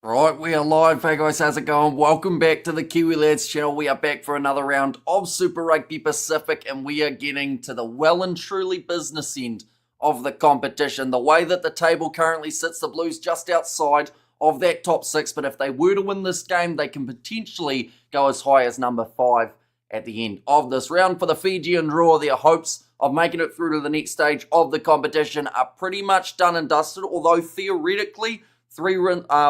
Right, we are live. Hey guys, how's it going? Welcome back to the Kiwi Lads channel. We are back for another round of Super Rugby Pacific, and we are getting to the well and truly business end of the competition. The way that the table currently sits, the Blues just outside of that top six, but if they were to win this game, they can potentially go as high as number 5 at the end of this round. For the Fijian Drua, their hopes of making it through to the next stage of the competition are pretty much done and dusted, although theoretically, 3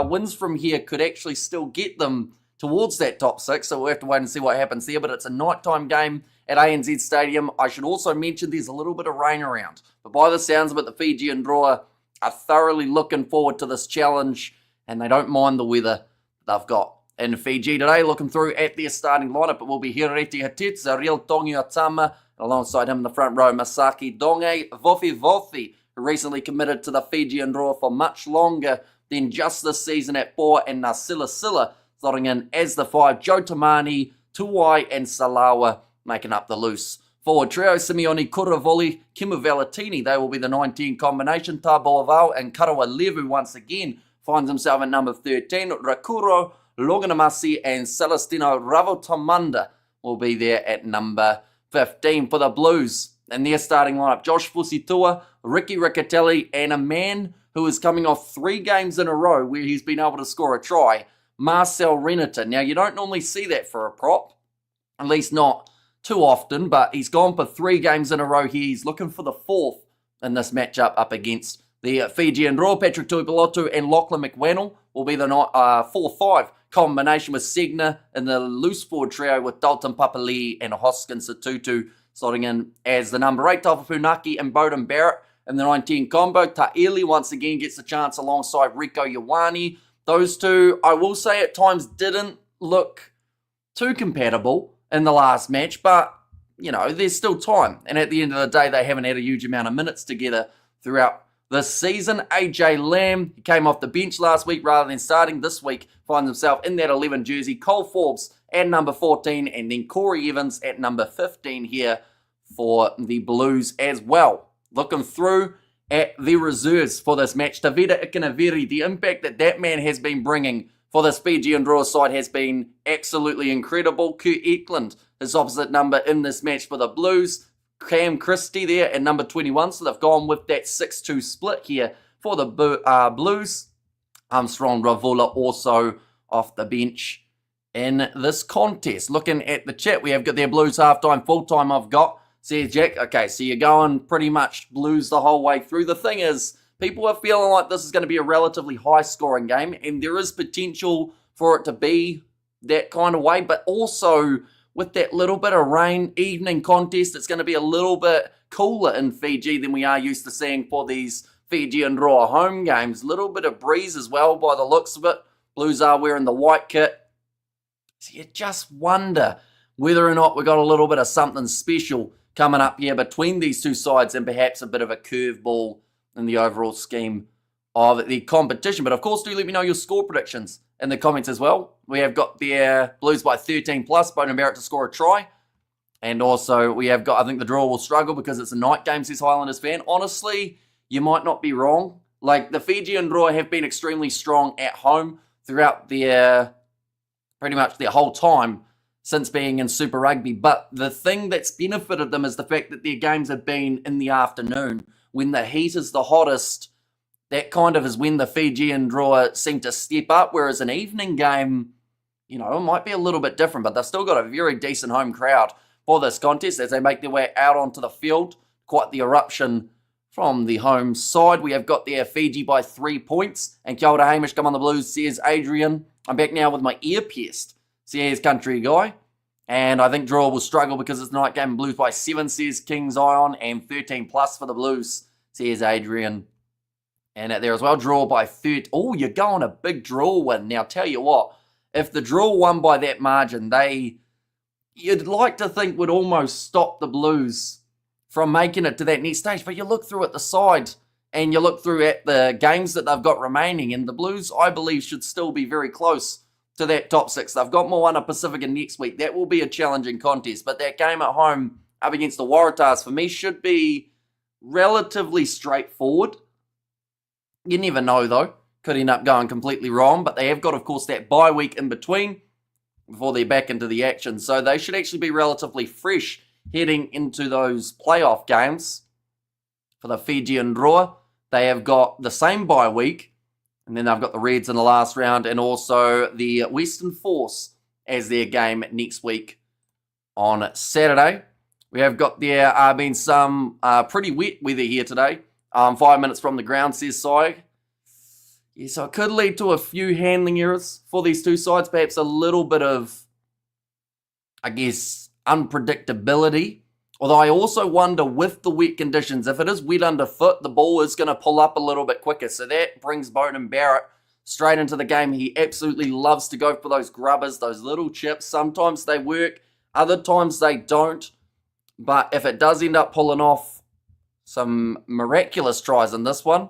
wins from here could actually still get them towards that top 6, so we'll have to wait and see what happens there, but it's a nighttime game at ANZ Stadium. I should also mention there's a little bit of rain around, but by the sounds of it, the Fijian Drua are thoroughly looking forward to this challenge, and they don't mind the weather they've got in Fiji today. Looking through at their starting lineup, it will be Hireti Hatitz, Ariel Tongiatama, alongside him in the front row, Masaki Donge, Vofi, who recently committed to the Fijian Drua for much longer than just this season at 4, and Nasila Silla slotting in as the 5. Joe Tamani, Tuwai, and Salawa making up the loose forward trio. Simeone Kuravoli, Kimu Valetini, they will be the 19 combination. Tabo Avao and Karawa Levu once again finds himself at number 13. Rakuro, Loganamasi, and Celestino Ravotomanda will be there at number 15 for the Blues. And their starting lineup, Josh Fusitua, Ricky Riccatelli, and a man who is coming off 3 games in a row where he's been able to score a try, Marcel Renata. Now, you don't normally see that for a prop, at least not too often, but he's gone for 3 games in a row here. He's looking for the 4th in this matchup up against the Fijian Drua. Patrick Tuipulotu and Lachlan McWannell will be the 4-5 combination, with Segner in the loose forward trio with Dalton Papali and Hoskins Satutu slotting in as the number 8. Taufa Funaki and Bowden Barrett in the 19 combo. Ta'ili once again gets a chance alongside Rico Ioane. Those two, I will say, at times didn't look too compatible in the last match, but, you know, there's still time. And at the end of the day, they haven't had a huge amount of minutes together throughout this season. AJ Lamb, he came off the bench last week rather than starting. This week finds himself in that 11 jersey. Cole Forbes at number 14, and then Corey Evans at number 15 here for the Blues as well. Looking through at the reserves for this match, Tavita Ikanaviri, the impact that man has been bringing for this Fijian Drua side has been absolutely incredible. Kurt Eklund, his opposite number in this match for the Blues. Cam Christie there at number 21, so they've gone with that 6-2 split here for the Blues. Armstrong Ravola also off the bench in this contest. Looking at the chat, we have got their Blues halftime, full-time I've got. Says Jack, okay, so you're going pretty much Blues the whole way through. The thing is, people are feeling like this is going to be a relatively high-scoring game, and there is potential for it to be that kind of way, but also with that little bit of rain, evening contest, it's going to be a little bit cooler in Fiji than we are used to seeing for these Fijian Drua home games. Little bit of breeze as well by the looks of it. Blues are wearing the white kit. So you just wonder whether or not we got a little bit of something special coming up here between these two sides, and perhaps a bit of a curveball in the overall scheme of the competition. But of course, do let me know your score predictions in the comments as well. We have got the Blues by 13 plus, Bowden Barrett to score a try. And also we have got, I think the draw will struggle because it's a night game, says Highlanders fan. Honestly, you might not be wrong. Like, the Fijian Drua have been extremely strong at home throughout their, pretty much their whole time since being in Super Rugby, but the thing that's benefited them is the fact that their games have been in the afternoon. When the heat is the hottest, that kind of is when the Fijian Drua seem to step up, whereas an evening game, you know, it might be a little bit different, but they've still got a very decent home crowd for this contest as they make their way out onto the field. Quite the eruption from the home side. We have got their Fiji by 3 points, and kia ora Hamish, come on the Blues, says Adrian. I'm back now with my ear pierced, says Country Guy. And I think Drua will struggle because it's night game. Blues by 7, says King's Ion, and 13 plus for the Blues, says Adrian. And out there as well, Drua by 30. Oh, you're going a big Drua win. Now, tell you what, if the Drua won by that margin, you'd like to think would almost stop the Blues from making it to that next stage. But you look through at the side, and you look through at the games that they've got remaining, and the Blues, I believe, should still be very close to that top 6. They've got Moana Pacific in next week. That will be a challenging contest. But that game at home up against the Waratahs, for me, should be relatively straightforward. You never know, though, could end up going completely wrong, but they have got, of course, that bye week in between before they're back into the action. So they should actually be relatively fresh heading into those playoff games. For the Fijian Drua, they have got the same bye week, and then they've got the Reds in the last round, and also the Western Force as their game next week on Saturday. We have got there been some pretty wet weather here today. 5 minutes from the ground, says Sai. Yeah, so it could lead to a few handling errors for these two sides. Perhaps a little bit of, I guess, unpredictability. Although I also wonder with the wet conditions, if it is wet underfoot, the ball is going to pull up a little bit quicker. So that brings Beauden Barrett straight into the game. He absolutely loves to go for those grubbers, those little chips. Sometimes they work, other times they don't. But if it does end up pulling off some miraculous tries in this one,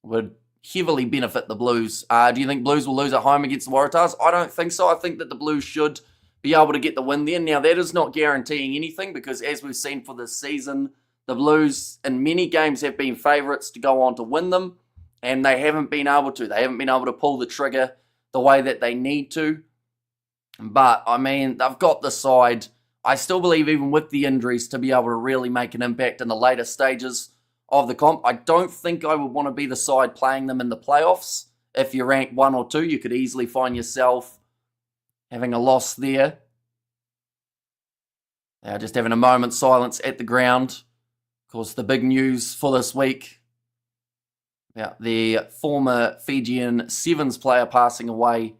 would heavily benefit the Blues. Do you think Blues will lose at home against the Waratahs? I don't think so. I think that the Blues should be able to get the win there. Now, that is not guaranteeing anything because as we've seen for this season, the Blues in many games have been favourites to go on to win them, and they haven't been able to. They haven't been able to pull the trigger the way that they need to. But, I mean, they've got the side. I still believe even with the injuries to be able to really make an impact in the later stages of the comp. I don't think I would want to be the side playing them in the playoffs. If you're ranked 1 or 2, you could easily find yourself having a loss there. Just having a moment's silence at the ground. Of course, the big news for this week about the former Fijian Sevens player passing away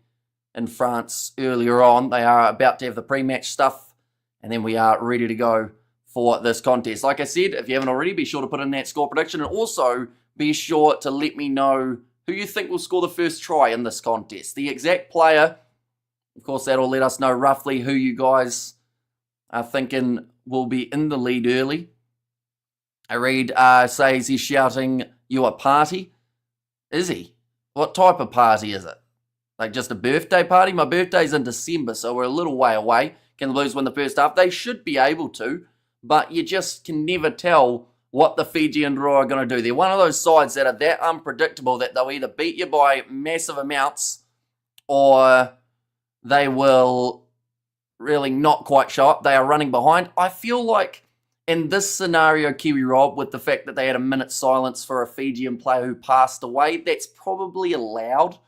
in France earlier on. They are about to have the pre-match stuff, and then we are ready to go for this contest. Like I said, if you haven't already, be sure to put in that score prediction, and also be sure to let me know who you think will score the first try in this contest. The exact player, of course, that'll let us know roughly who you guys are thinking will be in the lead early. I read says he's shouting, "You a party?" Is he? What type of party is it? Like just a birthday party? My birthday's in December, so we're a little way away. Can the Blues win the first half? They should be able to, but you just can never tell what the Fijian Drua are going to do. They're one of those sides that are that unpredictable that they'll either beat you by massive amounts or they will really not quite show up. They are running behind. I feel like in this scenario, Kiwi Rob, with the fact that they had a minute's silence for a Fijian player who passed away, that's probably allowed.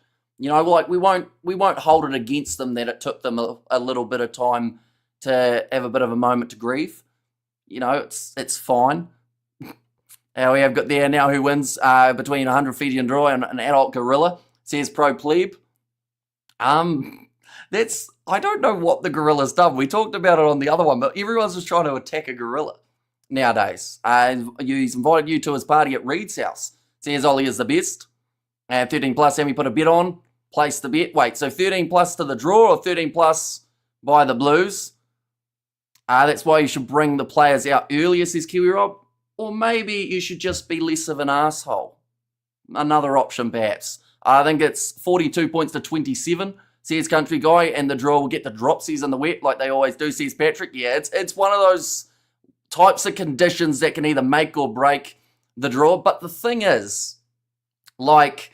You know, like we won't hold it against them that it took them a little bit of time to have a bit of a moment to grieve. You know, it's fine. We have got there now who wins between 100 Fijian Drua and an adult gorilla, says Pro Plebe. I don't know what the gorilla's done. We talked about it on the other one, but everyone's just trying to attack a gorilla nowadays. He's invited you to his party at Reed's house. Says Ollie is the best. 13 plus, and we put a bet on. Place the bet. Wait, so 13 plus to the draw or 13 plus by the Blues? That's why you should bring the players out earlier, says Kiwi Rob. Or maybe you should just be less of an asshole. Another option, perhaps. I think it's 42 points to 27, says Country Guy, and the draw will get the dropsies in the wet like they always do, says Patrick. Yeah, it's one of those types of conditions that can either make or break the draw. But the thing is, like,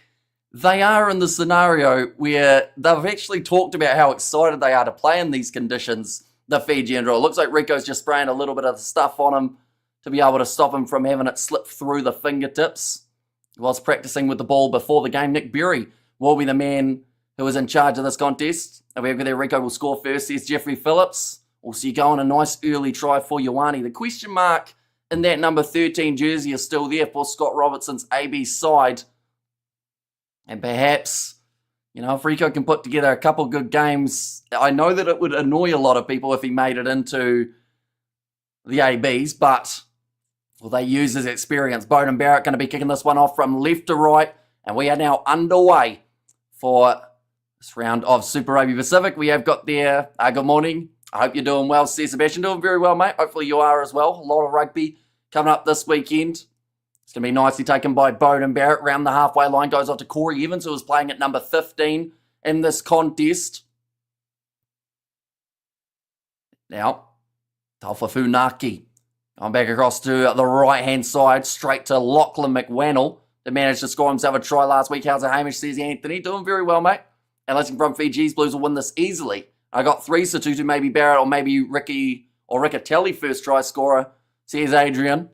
they are in the scenario where they've actually talked about how excited they are to play in these conditions, the Fijian Drua. Looks like Rico's just spraying a little bit of the stuff on him to be able to stop him from having it slip through the fingertips whilst practicing with the ball before the game. Nick Berry will be the man who is in charge of this contest. And we have there, Rico will score first, says Jeffrey Phillips. Also, you go on a nice early try for Ioane. The question mark in that number 13 jersey is still there for Scott Robertson's AB side. And perhaps, you know, if Rico can put together a couple good games, I know that it would annoy a lot of people if he made it into the ABs, but will they use his experience? Beauden Barrett going to be kicking this one off from left to right, and we are now underway for this round of Super Rugby Pacific. We have got there, good morning. I hope you're doing well, says Sebastian. Doing very well, mate. Hopefully you are as well. A lot of rugby coming up this weekend. It's going to be nicely taken by Beauden Barrett. Round the halfway line goes off to Corey Evans, who was playing at number 15 in this contest. Now, Taufafunaki going back across to the right-hand side, straight to Lachlan McWannell. that managed to score himself a try last week. How's it, Hamish? Says Anthony. Doing very well, mate. And listening from Fiji's Blues will win this easily. I got 3, so Tutu, maybe Barrett, or maybe Ricky or Riccatelli first try scorer. Says Adrian.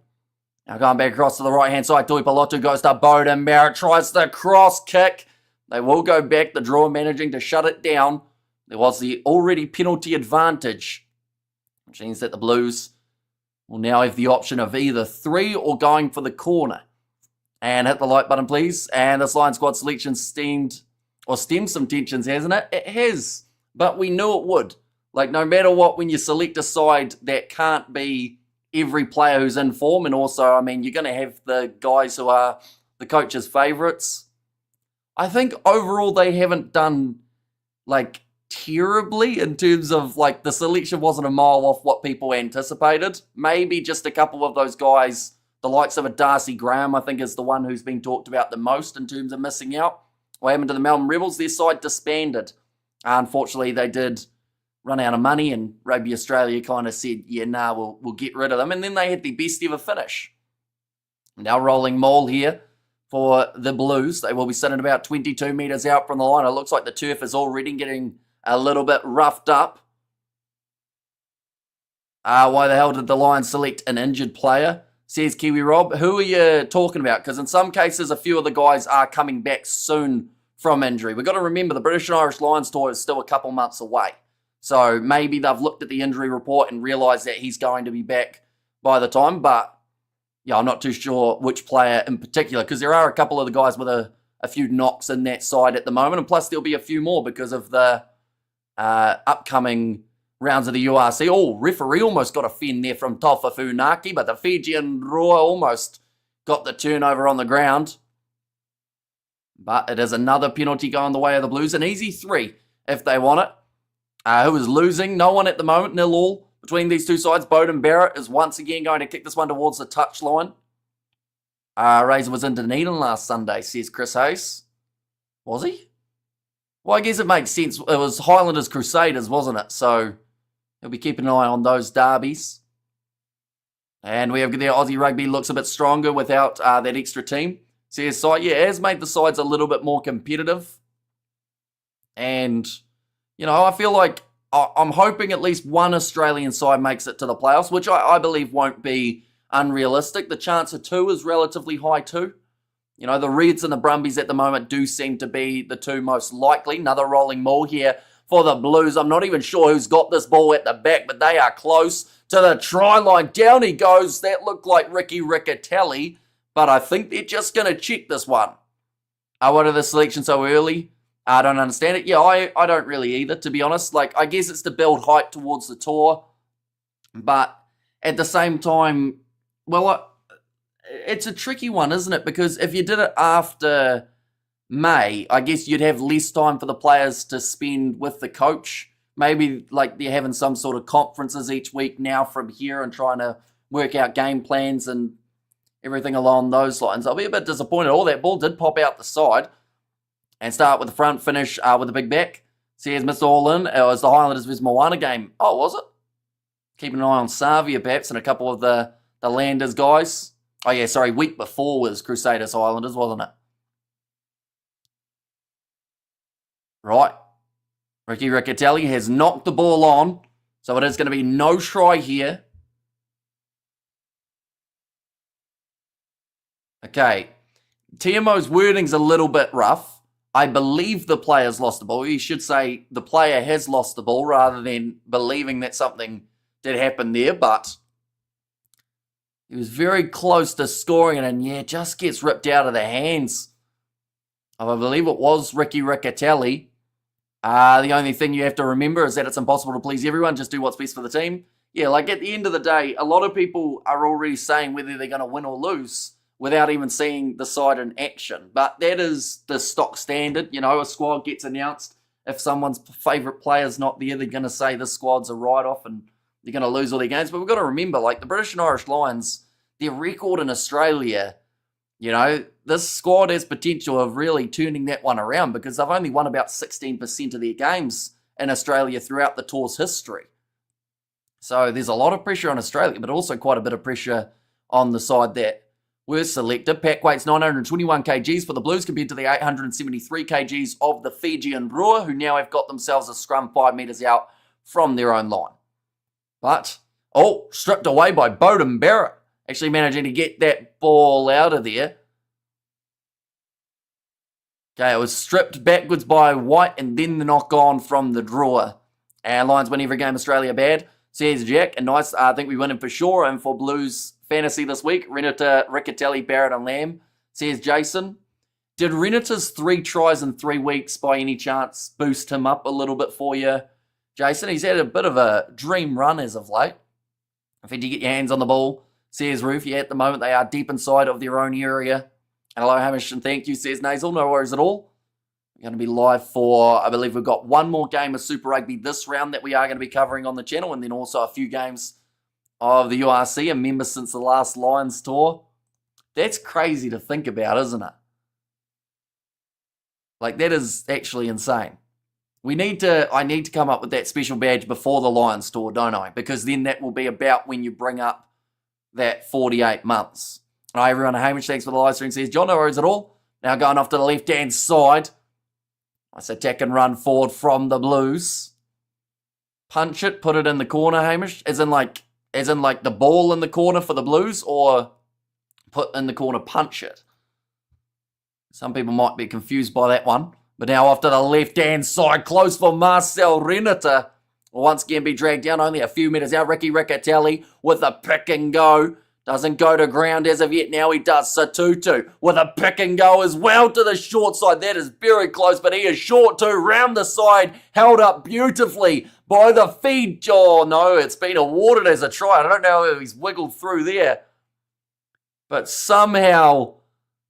Now going back across to the right-hand side. Tuipolotu goes to Bowden. Barrett tries the cross kick. They will go back. The draw managing to shut it down. There was the already penalty advantage, which means that the Blues will now have the option of either 3 or going for the corner. And hit the like button, please. And this Lion squad selection stemmed some tensions, hasn't it? It has. But we knew it would. Like, no matter what, when you select a side, that can't be every player who's in form. And also, I mean, you're going to have the guys who are the coach's favourites. I think overall they haven't done, like, terribly in terms of, like, the selection wasn't a mile off what people anticipated. Maybe just a couple of those guys, the likes of a Darcy Graham, I think is the one who's been talked about the most in terms of missing out. What happened to the Melbourne Rebels? Their side disbanded. Unfortunately, they did run out of money, and Rugby Australia kind of said, yeah, nah, we'll get rid of them. And then they had the best ever finish. Now rolling maul here for the Blues. They will be sitting about 22 metres out from the line. It looks like the turf is already getting a little bit roughed up. Why the hell did the Lions select an injured player? Says Kiwi Rob. Who are you talking about? Because in some cases, a few of the guys are coming back soon from injury. We've got to remember the British and Irish Lions tour is still a couple months away. So maybe they've looked at the injury report and realised that he's going to be back by the time. But, yeah, I'm not too sure which player in particular, because there are a couple of the guys with a few knocks in that side at the moment. And plus there'll be a few more because of the upcoming rounds of the URC. Oh, referee almost got a fin there from Tofa Funaki, but the FIJIAN DRUA almost got the turnover on the ground. But it is another penalty going the way of the Blues. An easy 3 if they want it. Who is losing? No one at the moment. 0-0 between these two sides. Bowden Barrett is once again going to kick this one towards the touchline. Razor was in Dunedin last Sunday, says Chris Hayes. Was he? Well, I guess it makes sense. It was Highlanders Crusaders, wasn't it? So he'll be keeping an eye on those derbies. And we have the Aussie rugby looks a bit stronger without that extra team. Says side, yeah, it has made the sides a little bit more competitive. And, you know, I feel like I'm hoping at least one Australian side makes it to the playoffs, which I believe won't be unrealistic. The chance of 2 is relatively high too. You know, the Reds and the Brumbies at the moment do seem to be the 2 most likely. Another rolling maul here for the Blues. I'm not even sure who's got this ball at the back, but they are close to the try line. Down he goes. That looked like Ricky Riccatelli, but I think they're just going to check this one. What are the selections so early? I don't understand it. Yeah, I don't really either, to be honest. Like, I guess it's to build height towards the tour, but at the same time, well, it's a tricky one, isn't it? Because if you did it after May, I guess you'd have less time for the players to spend with the coach. Maybe like they're having some sort of conferences each week now from here and trying to work out game plans and everything along those lines. I'll be a bit disappointed. Oh, that ball did pop out the side and start with the front, finish with the big back. Says Mr. All-In. It was the Highlanders vs Moana game. Oh, was it? Keeping an eye on Savia perhaps and a couple of the Landers guys. Oh, yeah, sorry, week before was Crusaders Highlanders, wasn't it? Right. Ricky Riccatelli has knocked the ball on, so it is going to be no try here. Okay. TMO's wording's a little bit rough. I believe the player's lost the ball. You should say the player has lost the ball rather than believing that something did happen there, but he was very close to scoring it, and yeah, just gets ripped out of the hands. I believe it was Ricky Riccatelli. The only thing you have to remember is that it's impossible to please everyone. Just do what's best for the team. Yeah, like at the end of the day, a lot of people are already saying whether they're going to win or lose without even seeing the side in action. But that is the stock standard. You know, a squad gets announced. If someone's favourite player's not there, they're going to say the squad's a write-off and they're going to lose all their games. But we've got to remember, like the British and Irish Lions, their record in Australia, you know, this squad has potential of really turning that one around because they've only won about 16% of their games in Australia throughout the tour's history. So there's a lot of pressure on Australia, but also quite a bit of pressure on the side that were selected. Pack weight's 921 kgs for the Blues compared to the 873 kgs of the Fijian Drua, who now have got themselves a scrum 5 metres out from their own line. But, stripped away by Beauden Barrett. Actually managing to get that ball out of there. Okay, it was stripped backwards by White and then the knock on from the Drua. And Lions win every game, Australia bad. Says Jack, and nice, I think we win him for sure. And for Blues fantasy this week, Renata, Riccatelli, Barrett and Lamb. Says Jason. Did Renata's 3 tries in 3 weeks by any chance boost him up a little bit for you, Jason? He's had a bit of a dream run as of late. If you get your hands on the ball, says Roof. Yeah, at the moment they are deep inside of their own area. Hello, Hamish, and thank you, says Nasal. No worries at all. We're going to be live for, I believe we've got one more game of Super Rugby this round that we are going to be covering on the channel, and then also a few games of the URC, a member since the last Lions tour. That's crazy to think about, isn't it? Like, that is actually insane. I need to come up with that special badge before the Lions tour, don't I? Because then that will be about when you bring up that 48 months. Hi, everyone. Hamish, thanks for the live stream. Says John, no worries at all. Now going off to the left-hand side. Nice attack and run forward from the Blues. Punch it, put it in the corner, Hamish. As in like the ball in the corner for the Blues, or put in the corner, punch it. Some people might be confused by that one. But now off to the left-hand side, close for Marcel Renata. Will once again be dragged down only a few metres out. Ricky Riccatelli with a pick and go. Doesn't go to ground as of yet. Now he does. Satutu with a pick and go as well to the short side. That is very close, but he is short too. Round the side, held up beautifully by the feed. Oh no, it's been awarded as a try. I don't know if he's wiggled through there. But somehow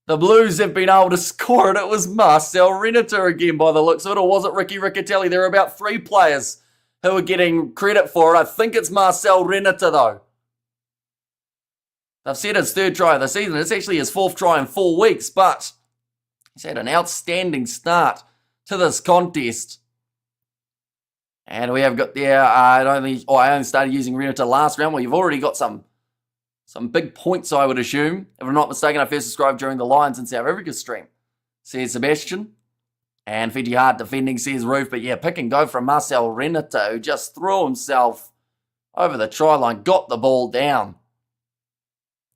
the Blues have been able to score it. It was Marcel Renata again by the looks of it. Or was it Ricky Riccatelli? There are about 3 players who are getting credit for it. I think it's Marcel Renata though. They've said his 3rd try of the season. It's actually his 4th try in 4 weeks, but he's had an outstanding start to this contest. And we have got there, I only started using Renata last round. Well, you've already got some big points, I would assume. If I'm not mistaken, I first subscribed during the Lions in South Africa stream, says Sebastian. And Fiji hard defending, says Roof. But yeah, pick and go from Marcel Renata, who just threw himself over the try line, got the ball down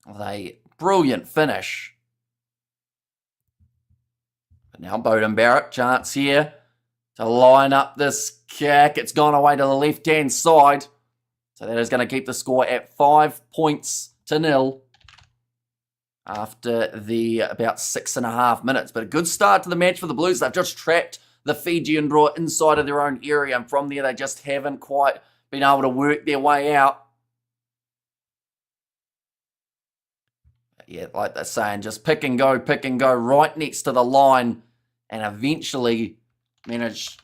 with a brilliant finish. But now Beauden Barrett, chance here to line up this kick. It's gone away to the left-hand side. So that is going to keep the score at 5-0 after the about 6.5 minutes. But a good start to the match for the Blues. They've just trapped the Fijian Drua inside of their own area, and from there they just haven't quite been able to work their way out. Yeah, like they're saying, just pick and go right next to the line, and eventually manage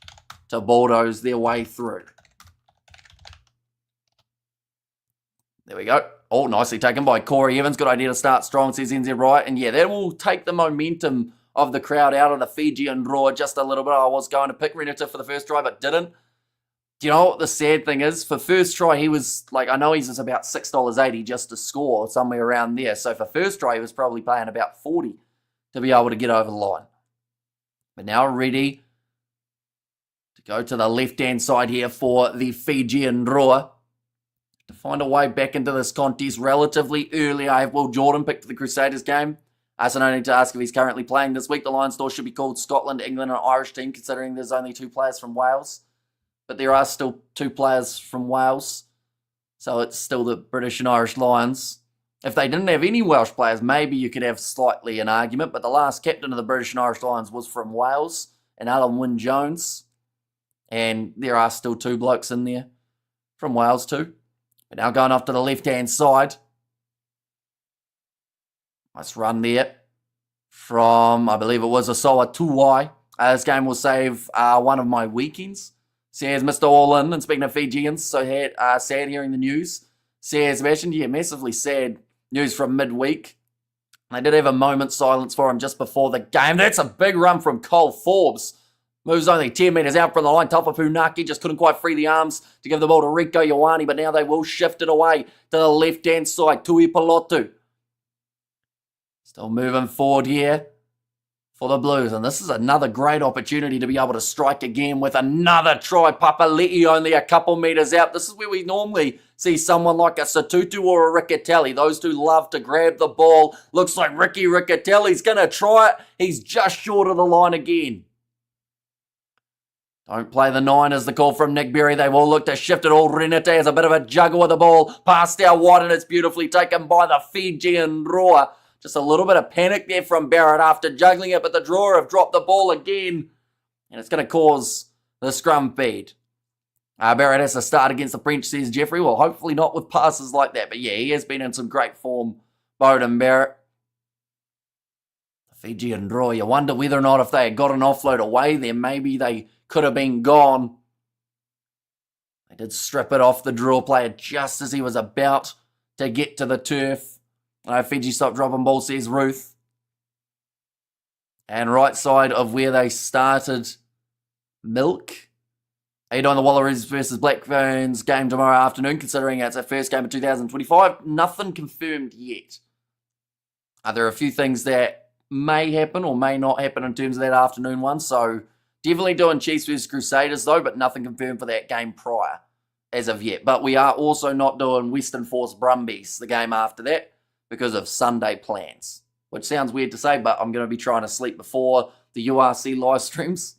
to bulldoze their way through. There we go. Oh, nicely taken by Corey Evans. Good idea to start strong, says NZ Right. And yeah, that will take the momentum of the crowd out of the Fijian Drua just a little bit. I was going to pick Renata for the first try, but didn't. Do you know what the sad thing is? For first try, he was, like, I know he's about $6.80 just to score, somewhere around there. So for first try, he was probably paying about $40 to be able to get over the line. But now ready to go to the left-hand side here for the Fijian Drua. To find a way back into this contest relatively early. I have Will Jordan picked for the Crusaders game. So no need to ask if he's currently playing this week. The Lions store should be called Scotland, England, and Irish team, considering there's only 2 players from Wales. But there are still 2 players from Wales. So it's still the British and Irish Lions. If they didn't have any Welsh players, maybe you could have slightly an argument. But the last captain of the British and Irish Lions was from Wales, and Alan Wynne-Jones. And there are still 2 blokes in there from Wales too. But now going off to the left-hand side. Nice run there from, I believe it was Asawa Tuwai. This game will save one of my weekends. Says Mr. All In, and speaking of Fijians, so sad hearing the news. Says Sebastian, yeah, massively sad news from midweek. They did have a moment's silence for him just before the game. That's a big run from Cole Forbes. Moves only 10 metres out from the line. Tapapunaki just couldn't quite free the arms to give the ball to Rico Ioane, but now they will shift it away to the left-hand side. Tui Pelotu. Still moving forward here for the Blues. And this is another great opportunity to be able to strike again with another try. Papali'i only a couple metres out. This is where we normally see someone like a Satutu or a Riccatelli. Those two love to grab the ball. Looks like Ricky Riccatelli's going to try it. He's just short of the line again. Don't play the 9 is the call from Nick Berry. They will look to shift it all. Renate has a bit of a juggle with the ball. Passed out wide and it's beautifully taken by the FIJIAN DRUA. Just a little bit of panic there from Barrett after juggling it, but the drawer have dropped the ball again. And it's going to cause the scrum feed. Barrett has to start against the French, says Jeffrey. Well, hopefully not with passes like that. But yeah, he has been in some great form, Bowden Barrett. The FIJIAN DRUA, you wonder whether or not if they had got an offload away there, maybe they could have been gone. They did strip it off the draw player just as he was about to get to the turf. Fiji stopped dropping ball, says Ruth. And right side of where they started, Milk. 8 on the Wallaroos versus Blackburns game tomorrow afternoon, considering it's a first game of 2025. Nothing confirmed yet. There are a few things that may happen or may not happen in terms of that afternoon one. So definitely doing Chiefs versus Crusaders though, but nothing confirmed for that game prior as of yet. But we are also not doing Western Force Brumbies, the game after that, because of Sunday plans, which sounds weird to say, but I'm going to be trying to sleep before the URC live streams,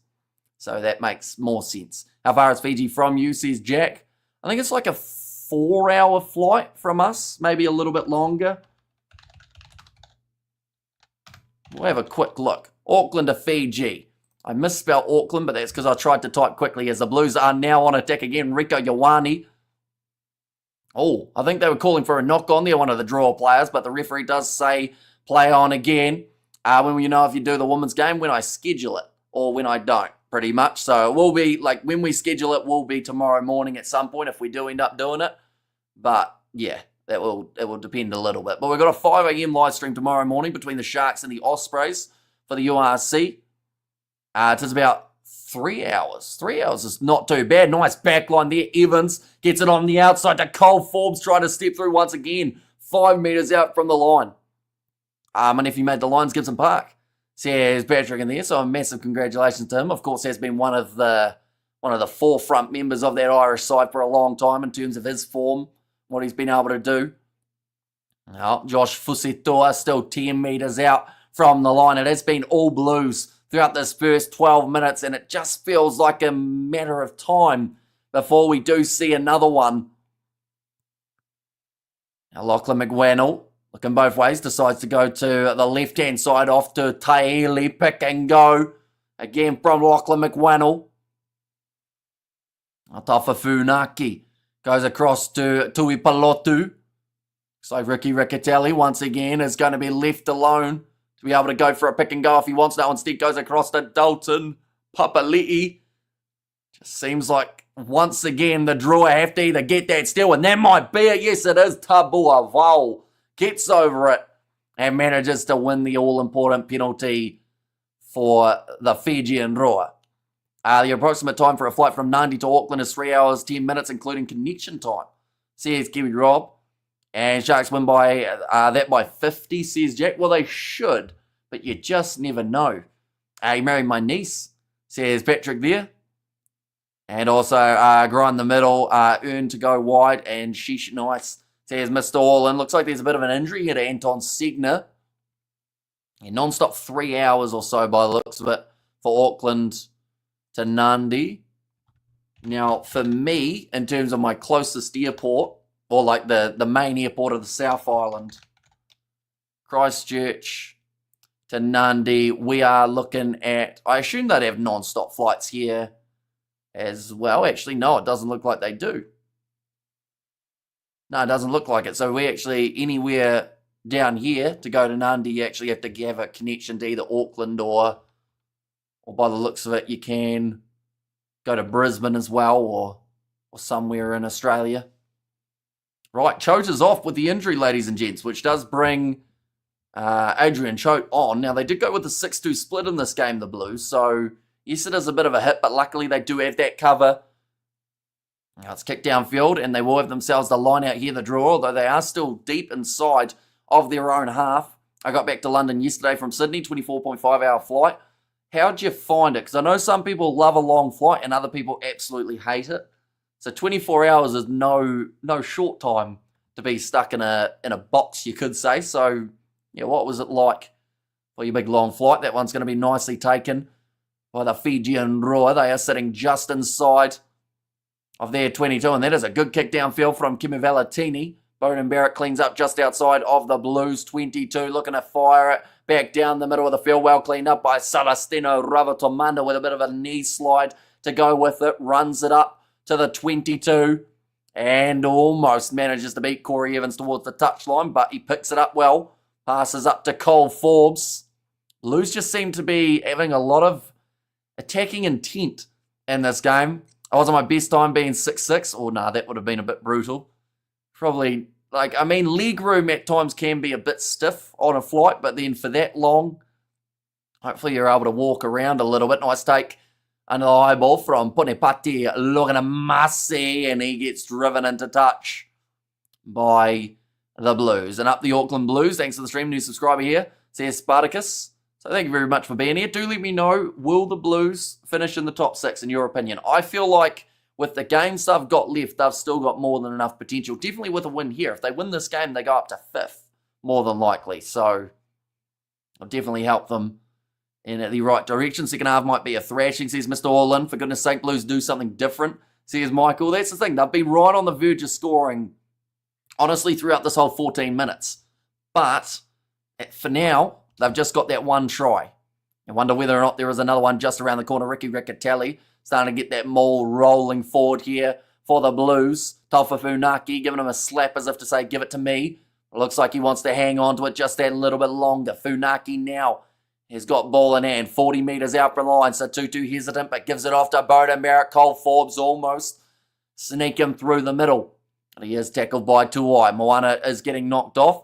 so that makes more sense. How far is Fiji from you, says Jack? I think it's like a 4-hour flight from us, maybe a little bit longer. We'll have a quick look. Auckland to Fiji. I misspelled Auckland, but that's because I tried to type quickly as the Blues are now on attack again. Rico Ioane. Oh, I think they were calling for a knock on there, one of the draw players, but the referee does say play on again. When you know if you do the women's game, when I schedule it or when I don't, pretty much. So it will be, like, when we schedule it, will be tomorrow morning at some point if we do end up doing it. But yeah, it will depend a little bit. But we've got a 5 a.m. live stream tomorrow morning between the Sharks and the Ospreys for the URC. It is about 3 hours. 3 hours is not too bad. Nice backline there. Evans gets it on the outside to Cole Forbes, trying to step through once again. 5 metres out from the line. And if you made the lines, Gibson Park. Says Patrick in there, so a massive congratulations to him. Of course, has been one of the forefront members of that Irish side for a long time in terms of his form, what he's been able to do. Now, Josh Fusitoa still 10 metres out from the line. It has been all Blues throughout this first 12 minutes, and it just feels like a matter of time before we do see another one. Now, Lachlan McWannell, looking both ways, decides to go to the left-hand side off to Taeli, pick and go. Again from Lachlan McWannell. Atafa Funaki goes across to Tui Palotu. Looks like Ricky Riccatelli once again is going to be left alone to be able to go for a pick and go if he wants that. Instead goes across to Dalton Papali'i. Just seems like once again the Drua have to either get that steal, and that might be it. Yes, it is. Tabua Val gets over it and manages to win the all-important penalty for the FIJIAN DRUA. The approximate time for a flight from Nandi to Auckland is 3 hours, 10 minutes, including connection time, says Kiwi Rob. And Sharks win by that by 50, says Jack. Well, they should, but you just never know. You married my niece, says Patrick there. And also, grind the middle, earn to go wide, and sheesh nice, says Mr. Orland. Looks like there's a bit of an injury here to Anton Segner. Non-stop 3 hours or so by the looks of it for Auckland to Nandi. Now, for me, in terms of my closest airport, or like the main airport of the South Island, Christchurch to Nandi, we are looking at, I assume they'd have non-stop flights here as well. Actually, no, it doesn't look like they do. No, it doesn't look like it. So we actually, anywhere down here to go to Nandi, you actually have to have a connection to either Auckland or by the looks of it, you can go to Brisbane as well or somewhere in Australia. Right, Choate is off with the injury, ladies and gents, which does bring Adrian Choate on. Now, they did go with the 6-2 split in this game, the Blues, so yes, it is a bit of a hit, but luckily they do have that cover. Now, it's kicked downfield, and they will have themselves the line out here, the draw, although they are still deep inside of their own half. I got back to London yesterday from Sydney, 24.5-hour flight. How'd you find it? Because I know some people love a long flight and other people absolutely hate it. So 24 hours is no short time to be stuck in a box, you could say. So, yeah, what was it like for your big long flight? That one's going to be nicely taken by the FIJIAN DRUA. They are sitting just inside of their 22, and that is a good kick downfield from Kimi Valetini. Bowden Barrett cleans up just outside of the Blues 22, looking to fire it back down the middle of the field. Well cleaned up by Celestino Ravatomanda with a bit of a knee slide to go with it. Runs it up to the 22 and almost manages to beat Corey Evans towards the touchline, but he picks it up well. Passes up to Cole Forbes. Blues just seem to be having a lot of attacking intent in this game. I was on my best time being 6'6". Oh, nah, that would have been a bit brutal. Probably, leg room at times can be a bit stiff on a flight, but then for that long, hopefully you're able to walk around a little bit. Nice take under the high ball from Ponepati, looking at Massey, and he gets driven into touch by the Blues. And up the Auckland Blues, thanks to the stream, new subscriber here, says Spartacus. So thank you very much for being here. Do let me know, will the Blues finish in the top 6 in your opinion? I feel like with the games they've got left, they've still got more than enough potential. Definitely with a win here. If they win this game, they go up to 5th, more than likely. So it'll definitely help them in the right direction. Second half might be a thrashing, says Mr. All-In. For goodness sake, Blues do something different, says Michael. That's the thing. They've been right on the verge of scoring, honestly, throughout this whole 14 minutes. But for now, they've just got that one try. I wonder whether or not there is another one just around the corner. Ricky Riccatelli starting to get that maul rolling forward here for the Blues. Taufa Funaki giving him a slap as if to say, give it to me. It looks like he wants to hang on to it just that little bit longer. Funaki now has got ball in hand, 40 metres out from the line. So Tutu hesitant, but gives it off to Bowden Barrett. Cole Forbes almost sneak him through the middle. And he is tackled by Tuai. Moana is getting knocked off.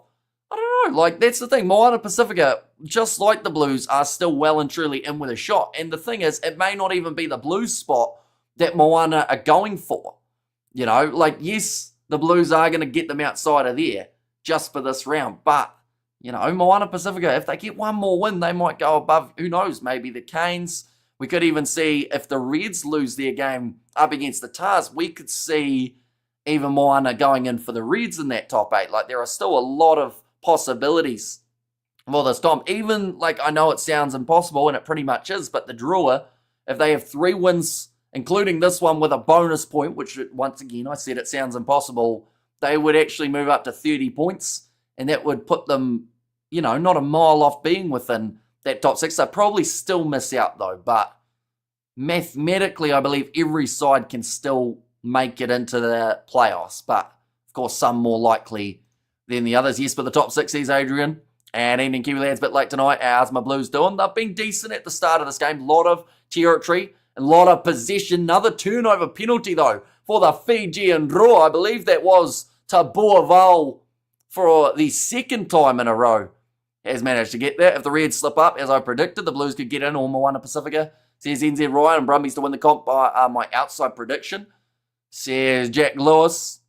I don't know, that's the thing. Moana Pacifica, just like the Blues, are still well and truly in with a shot. And the thing is, it may not even be the Blues spot that Moana are going for. Yes, the Blues are going to get them outside of there just for this round. But, Moana Pacifica, if they get one more win, they might go above, who knows, maybe the Canes. We could even see if the Reds lose their game up against the Tars, we could see even Moana going in for the Reds in that top 8. There are still a lot of possibilities for this time. Even, I know it sounds impossible, and it pretty much is, but the Drua, if they have 3 wins, including this one with a bonus point, which, once again, I said it sounds impossible, they would actually move up to 30 points, and that would put them, not a mile off being within that top 6. They'll probably still miss out, though, but mathematically, I believe every side can still make it into the playoffs, but, of course, some more likely than the others. Yes, but the top 6, says Adrian. And evening, Kiwi lads, a bit late tonight. How's my Blues doing? They've been decent at the start of this game. A lot of territory, a lot of possession. Another turnover penalty, though, for the FIJIAN DRUA. I believe that was Tabuaval for the second time in a row. Has managed to get that. If the Reds slip up, as I predicted, the Blues could get in, or Moana Pacifica. Says NZ Ryan, and Brumbies to win the comp by my outside prediction. Says Jack Lewis.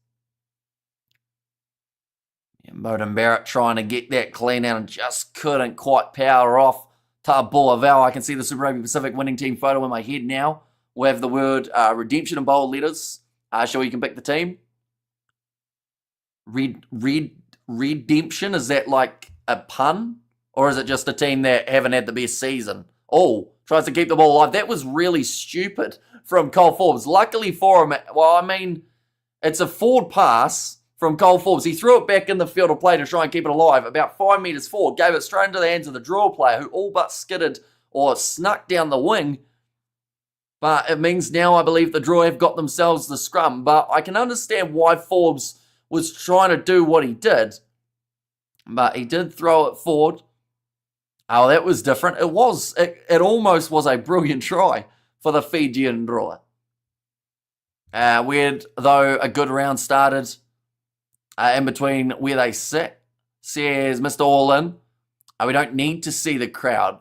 Bowden Barrett trying to get that clean out and just couldn't quite power off Tabuaval. I can see the Super Rugby Pacific winning team photo in my head now. We have the word redemption in bold letters. Sure, you can pick the team. Redemption, is that like a pun? Or is it just a team that haven't had the best season? Oh, tries to keep the ball alive. That was really stupid from Cole Forbes. Luckily for him, it's a forward pass from Cole Forbes. He threw it back in the field of play to try and keep it alive. About 5 metres forward, gave it straight into the hands of the draw player, who all but skidded or snuck down the wing. But it means now I believe the Draw have got themselves the scrum. But I can understand why Forbes was trying to do what he did. But he did throw it forward. Oh, that was different. It almost was a brilliant try for the FIJIAN DRUA. We had, though, a good round started in between where they sit, says Mr. All-In. We don't need to see the crowd.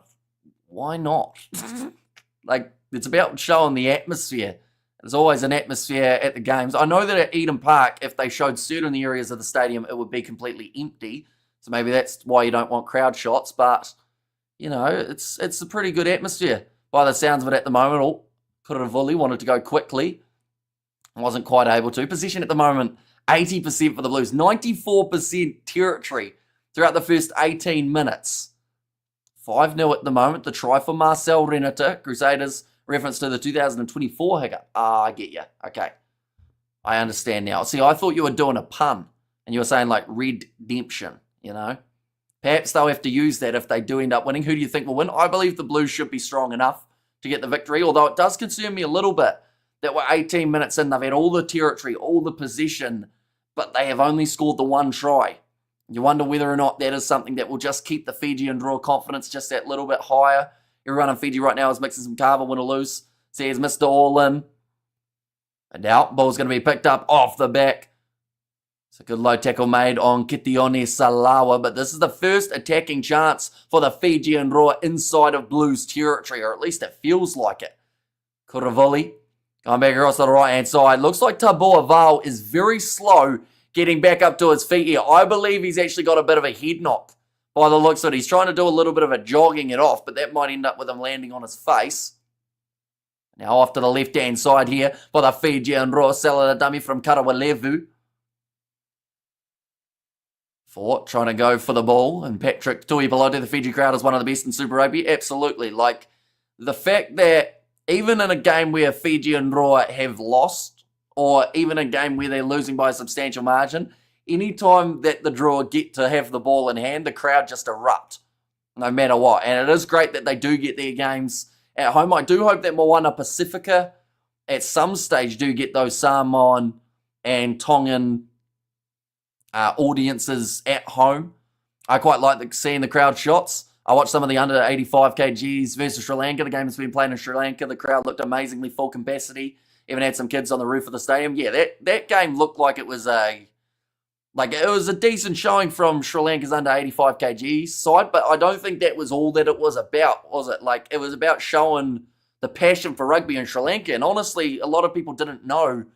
Why not? It's about showing the atmosphere. There's always an atmosphere at the games. I know that at Eden Park, if they showed certain areas of the stadium, it would be completely empty. So maybe that's why you don't want crowd shots, but, you know, it's a pretty good atmosphere by the sounds of it at the moment. Oh, Kuravuli wanted to go quickly. Wasn't quite able to. Position at the moment, 80% for the Blues. 94% territory throughout the first 18 minutes. 5-0 at the moment. The try for Marcel Renata. Crusaders, reference to the 2024 hiccup. I get you. Okay. I understand now. See, I thought you were doing a pun. And you were saying like redemption, you know. Perhaps they'll have to use that if they do end up winning. Who do you think will win? I believe the Blues should be strong enough to get the victory. Although it does concern me a little bit that we're 18 minutes in. They've had all the territory, all the possession, but they have only scored the one try. You wonder whether or not that is something that will just keep the Fijian draw confidence just that little bit higher. Everyone in Fiji right now is mixing some carver, win or lose. Says Mr. All in. And now, ball's going to be picked up off the back. It's a good low tackle made on Kitione Salawa, but this is the first attacking chance for the Fijian draw inside of Blues territory, or at least it feels like it. Kuravuli going back across to the right-hand side. Looks like Taboa Val is very slow getting back up to his feet here. I believe he's actually got a bit of a head knock by the looks of it. He's trying to do a little bit of a jogging it off, but that might end up with him landing on his face. Now off to the left-hand side here for the Fijian draw. Selling a dummy from Karawalevu. Fort trying to go for the ball. And Patrick Tuipulotu, the Fiji crowd, is one of the best in Super Rugby. Absolutely. Like, the fact that even in a game where Fiji and Roa have lost, or even a game where they're losing by a substantial margin, anytime that the draw get to have the ball in hand, the crowd just erupt, no matter what. And it is great that they do get their games at home. I do hope that Moana Pacifica at some stage do get those Samoan and Tongan audiences at home. I quite like seeing the crowd shots. I watched some of the under 85 kgs versus Sri Lanka. The game has been played in Sri Lanka. The crowd looked amazingly full capacity. Even had some kids on the roof of the stadium. Yeah, that game looked like it was a decent showing from Sri Lanka's under 85 kg side, but I don't think that was all that it was about, was it? Like, it was about showing the passion for rugby in Sri Lanka, and honestly, a lot of people didn't know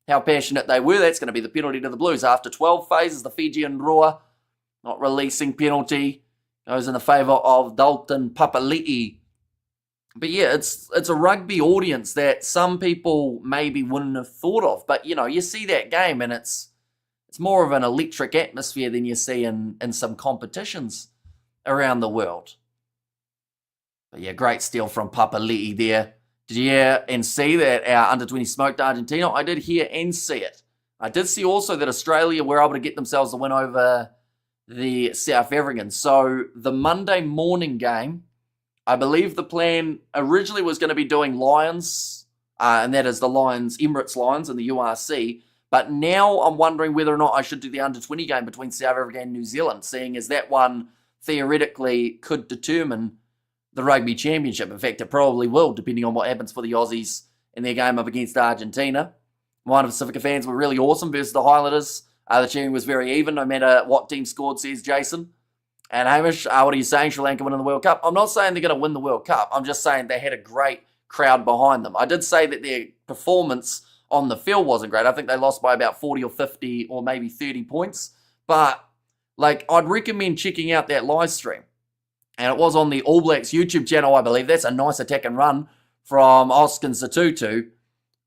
how passionate they were. That's going to be the penalty to the Blues. After 12 phases, the Fijian draw, not releasing penalty, goes in the favour of Dalton Papali'i. But yeah, it's a rugby audience that some people maybe wouldn't have thought of. But, you know, you see that game and it's more of an electric atmosphere than you see in some competitions around the world. But yeah, great steal from Papali'i there. Did you hear and see that our under-20 smoked Argentina? I did hear and see it. I did see also that Australia were able to get themselves a win over the South Africans. So the Monday morning game, I believe the plan originally was going to be doing Lions, and that is the Lions, Emirates Lions and the URC. But now I'm wondering whether or not I should do the under-20 game between South Africa and New Zealand, seeing as that one theoretically could determine the Rugby Championship. In fact, it probably will, depending on what happens for the Aussies in their game up against Argentina. Moana Pacifica fans were really awesome versus the Highlanders. The cheering was very even, no matter what team scored, says Jason. And Hamish, what are you saying? Sri Lanka winning the World Cup? I'm not saying they're going to win the World Cup. I'm just saying they had a great crowd behind them. I did say that their performance on the field wasn't great. I think they lost by about 40 or 50 or maybe 30 points. But, like, I'd recommend checking out that live stream. And it was on the All Blacks YouTube channel, I believe. That's a nice attack and run from Oscar Satutu.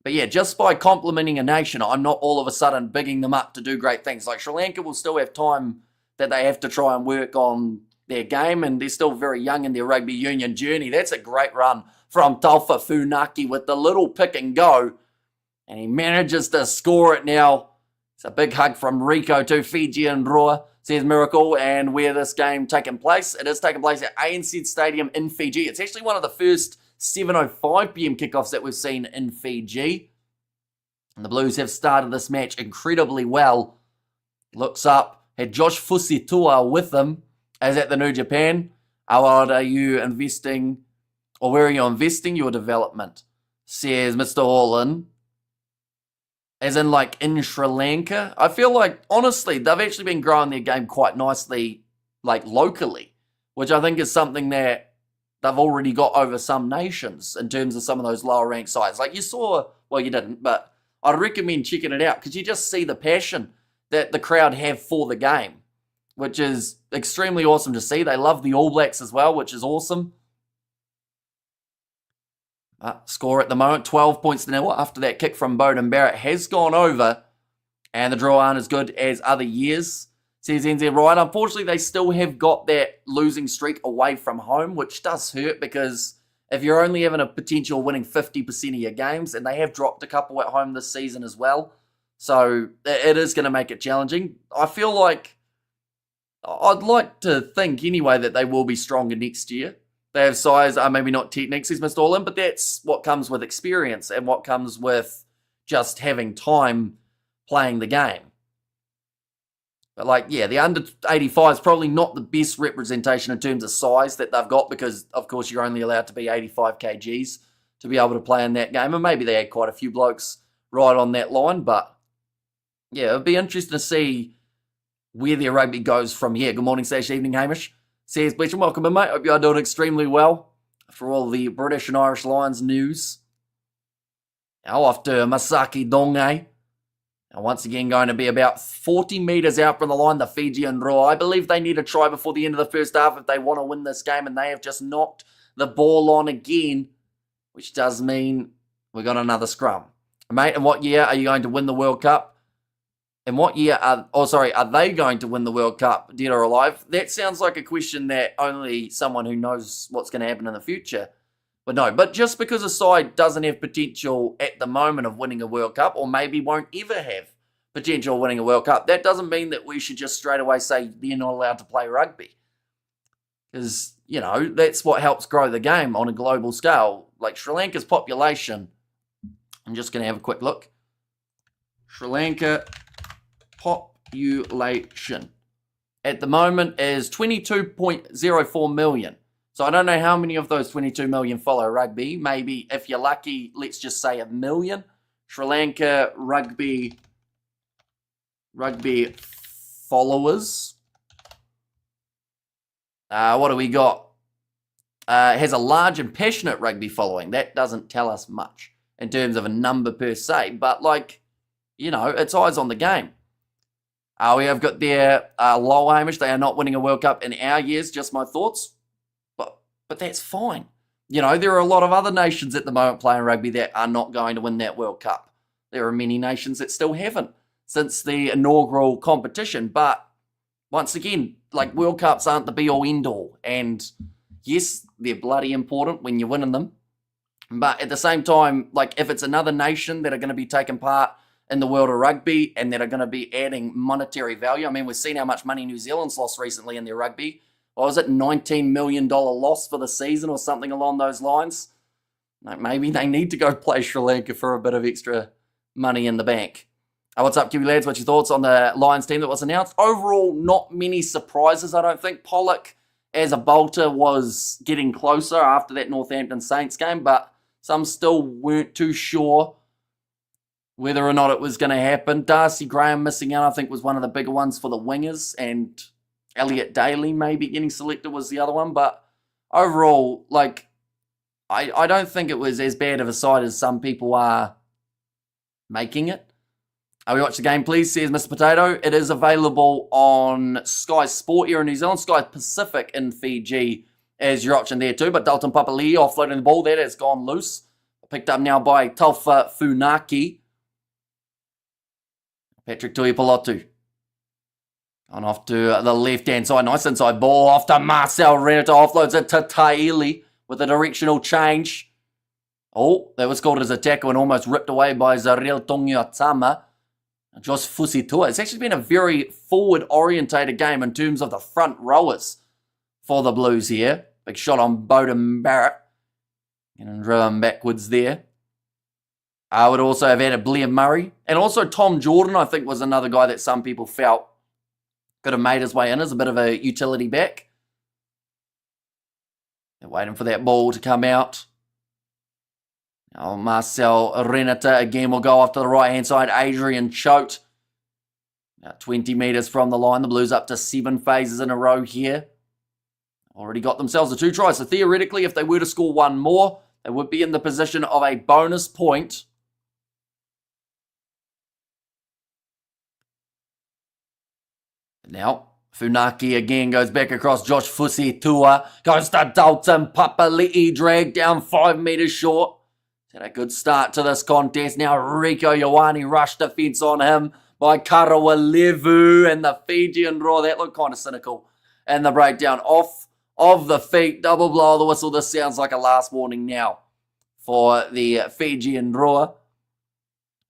But yeah, just by complimenting a nation, I'm not all of a sudden bigging them up to do great things. Like, Sri Lanka will still have time that they have to try and work on their game, and they're still very young in their rugby union journey. That's a great run from Taufa Funaki with the little pick and go. And he manages to score it now. It's a big hug from Rico to Fiji and Roa, says Miracle. And where this game taking place, it is taking place at ANZ Stadium in Fiji. It's actually one of the first 7:05 p.m. kickoffs that we've seen in Fiji. And the Blues have started this match incredibly well. Looks up, had Josh Fusitua with them, as at the New Japan. How are you investing, or where are you investing your development? Says Mr. Holland. As in, like, in Sri Lanka. I feel like, honestly, they've actually been growing their game quite nicely, like, locally, which I think is something that they've already got over some nations in terms of some of those lower ranked sides. Like, you saw, well, you didn't, but I'd recommend checking it out because you just see the passion that the crowd have for the game. which is extremely awesome to see. They love the All Blacks as well, which is awesome. Score at the moment, 12 points to nil after that kick from Beauden Barrett has gone over, and the draw aren't as good as other years. Says NZ Right. Unfortunately, they still have got that losing streak away from home, which does hurt because if you're only having a potential winning 50% of your games, and they have dropped a couple at home this season as well, so it is going to make it challenging. I feel like I'd like to think anyway that they will be stronger next year. They have size, maybe not techniques, he's missed all in, but that's what comes with experience and what comes with just having time playing the game. But like, yeah, the under 85 is probably not the best representation in terms of size that they've got because, of course, you're only allowed to be 85 kgs to be able to play in that game. And maybe they had quite a few blokes right on that line. But, yeah, it'd be interesting to see where their rugby goes from here. Good morning, /evening, Hamish. Says, Bleacham, welcome in, mate. Hope you are doing extremely well for all the British and Irish Lions news. Now off to Masaki Dongai. Now once again going to be about 40 metres out from the line, the FIJIAN DRUA. I believe they need a try before the end of the first half if they want to win this game, and they have just knocked the ball on again, which does mean we got another scrum. Mate, in what year are you going to win the World Cup? In what year are they going to win the World Cup, dead or alive? That sounds like a question that only someone who knows what's going to happen in the future would know. But just because a side doesn't have potential at the moment of winning a World Cup, or maybe won't ever have potential of winning a World Cup, that doesn't mean that we should just straight away say they're not allowed to play rugby. Because, you know, that's what helps grow the game on a global scale. Like Sri Lanka's population, I'm just going to have a quick look. Sri Lanka population at the moment is 22.04 million. So I don't know how many of those 22 million follow rugby. Maybe if you're lucky, let's just say 1 million. Sri Lanka rugby followers. What do we got? Has a large and passionate rugby following. That doesn't tell us much in terms of a number per se, but like, you know, it's eyes on the game. We have got their low Hamish. They are not winning a World Cup in our years, just my thoughts. But that's fine. You know, there are a lot of other nations at the moment playing rugby that are not going to win that World Cup. There are many nations that still haven't since the inaugural competition. But once again, like, World Cups aren't the be-all, end-all. And yes, they're bloody important when you're winning them. But at the same time, like, if it's another nation that are going to be taking part in the world of rugby and that are going to be adding monetary value. I mean, we've seen how much money New Zealand's lost recently in their rugby. What was it, $19 million loss for the season or something along those lines? Like, maybe they need to go play Sri Lanka for a bit of extra money in the bank. What's up, Kiwi lads? What's your thoughts on the Lions team that was announced? Overall, not many surprises, I don't think. Pollock, as a bolter, was getting closer after that Northampton Saints game, but some still weren't too sure whether or not it was going to happen. Darcy Graham missing out, I think, was one of the bigger ones for the wingers, and Elliot Daly maybe getting selected was the other one. But overall, like, I don't think it was as bad of a side as some people are making it. We watch the game, please, says Mr. Potato. It is available on Sky Sport here in New Zealand, Sky Pacific in Fiji as your option there too. But Dalton Papali'i offloading the ball there, has gone loose. Picked up now by Taufa Funaki. Patrick Tuipulotu. On off to the left-hand side. Nice inside ball off to Marcel Renata. Offloads it to Taili with a directional change. Oh, that was called as a tackle and almost ripped away by Zariel Tongiatama. Josh Fusitua. It's actually been a very forward-orientated game in terms of the front rowers for the Blues here. Big shot on Beauden Barrett. And driven backwards there. I would also have added Blair Murray. And also Tom Jordan, I think, was another guy that some people felt could have made his way in as a bit of a utility back. They're waiting for that ball to come out. Now Marcel Renata again will go off to the right-hand side. Adrian Choate. Now 20 metres from the line. The Blues up to 7 phases in a row here. Already got themselves the 2 tries. So theoretically, if they were to score one more, they would be in the position of a bonus point. Now, Funaki again goes back across Josh Fusitua. Goes to Dalton Papali'i, dragged down 5 metres short. Had a good start to this contest. Now Rico Ioane rush defence on him by Karawa Levu and the Fijian draw. That looked kind of cynical. And the breakdown off of the feet. Double blow of the whistle. This sounds like a last warning now for the Fijian draw.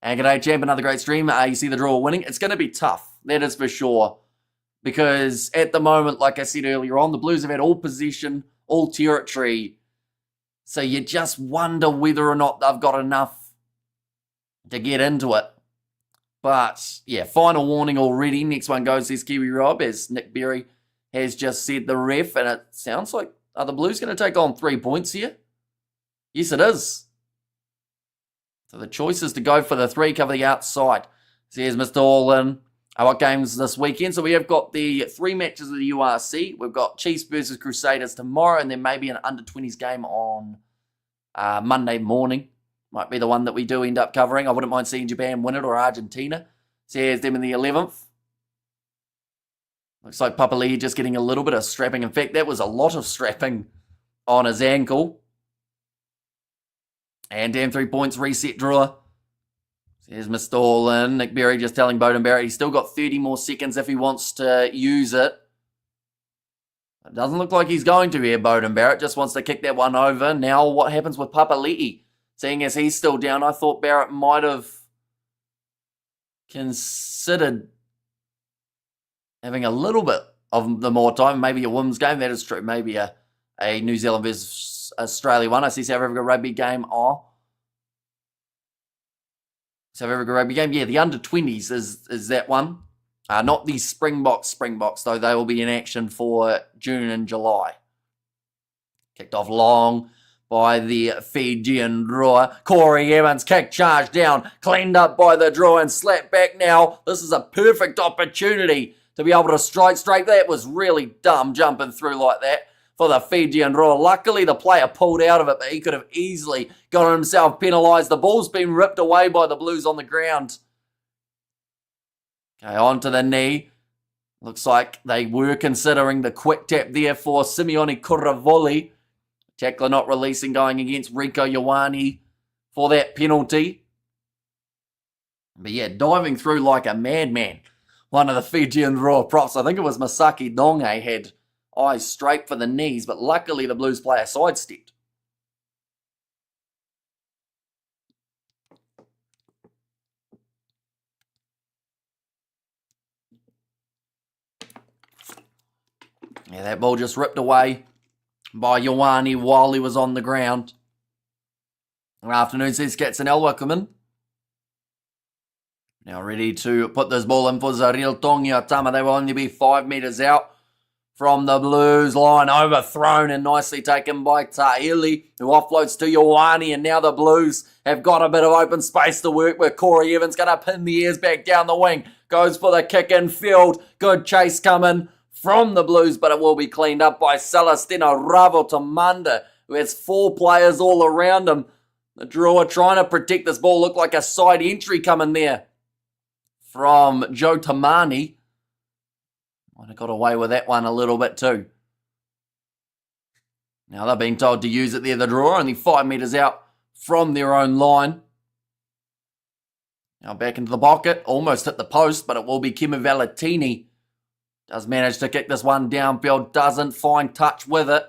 And g'day champ, another great stream. You see the draw winning. It's going to be tough. That is for sure. Because at the moment, like I said earlier on, the Blues have had all possession, all territory. So you just wonder whether or not they've got enough to get into it. But, yeah, final warning already. Next one goes, says Kiwi Rob, as Nick Berry has just said, the ref. And it sounds like, are the Blues going to take on 3 points here? Yes, it is. So the choice is to go for the 3, cover the outside. Says Mr. All-In. What games this weekend? So we have got the 3 matches of the URC. We've got Chiefs versus Crusaders tomorrow, and then maybe an under-20s game on Monday morning. Might be the one that we do end up covering. I wouldn't mind seeing Japan win it or Argentina. Says them in the 11th. Looks like Papali'i just getting a little bit of strapping. In fact, that was a lot of strapping on his ankle. And damn 3 points, reset drawer. Here's Mr. All-In. Nick Berry just telling Bowden Barrett he's still got 30 more seconds if he wants to use it. It doesn't look like he's going to here, Bowden Barrett. Just wants to kick that one over. Now what happens with Papali'i? Seeing as he's still down, I thought Barrett might have considered having a little bit of the more time. Maybe a women's game. That is true. Maybe a New Zealand versus Australia one. I see South Africa rugby game. South Africa rugby game. Yeah, the under-20s is that one. Not the Springboks, though. They will be in action for June and July. Kicked off long by the Fijian drawer. Corey Evans, kick charge down. Cleaned up by the draw and slapped back now. This is a perfect opportunity to be able to strike straight. That was really dumb, jumping through like that for the Fijian draw. Luckily, the player pulled out of it, but he could have easily got himself penalised. The ball's been ripped away by the Blues on the ground. Okay, on to the knee. Looks like they were considering the quick tap there for Simeone Kuravoli. Tackler not releasing, going against Rico Ioane for that penalty. But yeah, diving through like a madman. One of the Fijian draw props, I think it was Masaki Donge, had eyes straight for the knees, but luckily the Blues player sidestepped. Yeah, that ball just ripped away by Ioane while he was on the ground. Good afternoon, says Katzenel. Welcome in. Now ready to put this ball in for Zaril Tongiatama. They will only be 5 metres out from the Blues line, overthrown and nicely taken by Tahili, who offloads to Ioane, and now the Blues have got a bit of open space to work with. Corey Evans going to pin the ears back down the wing, goes for the kick in field. Good chase coming from the Blues, but it will be cleaned up by Celestino Ravotomanda, who has 4 players all around him. The drawer trying to protect this ball. Looked like a side entry coming there from Joe Tamani. Might have got away with that one a little bit too. Now they're being told to use it there, the drawer, only 5 metres out from their own line. Now back into the pocket, almost hit the post, but it will be Kimi Valetini. Does manage to kick this one downfield, doesn't find touch with it.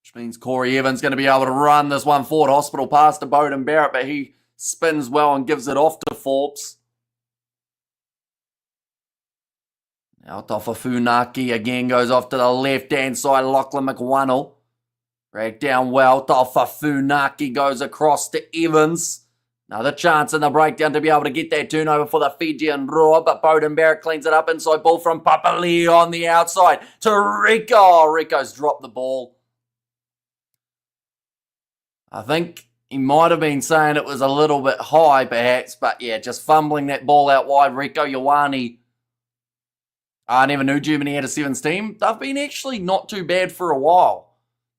Which means Corey Evans going to be able to run this one forward. Hospital pass to Bowden Barrett, but he spins well and gives it off to Forbes. Out off of Funaki, again goes off to the left-hand side, Lachlan McWannell. Dragged down well, Tofa Funaki goes across to Evans. Another chance in the breakdown to be able to get that turnover for the Fijian draw, but Bowden Barrett cleans it up. Inside ball from Papali'i on the outside to Rico. Rico's dropped the ball. I think he might have been saying it was a little bit high perhaps, but yeah, just fumbling that ball out wide. Rico Ioane. I never knew Germany had a 7s team. They've been actually not too bad for a while.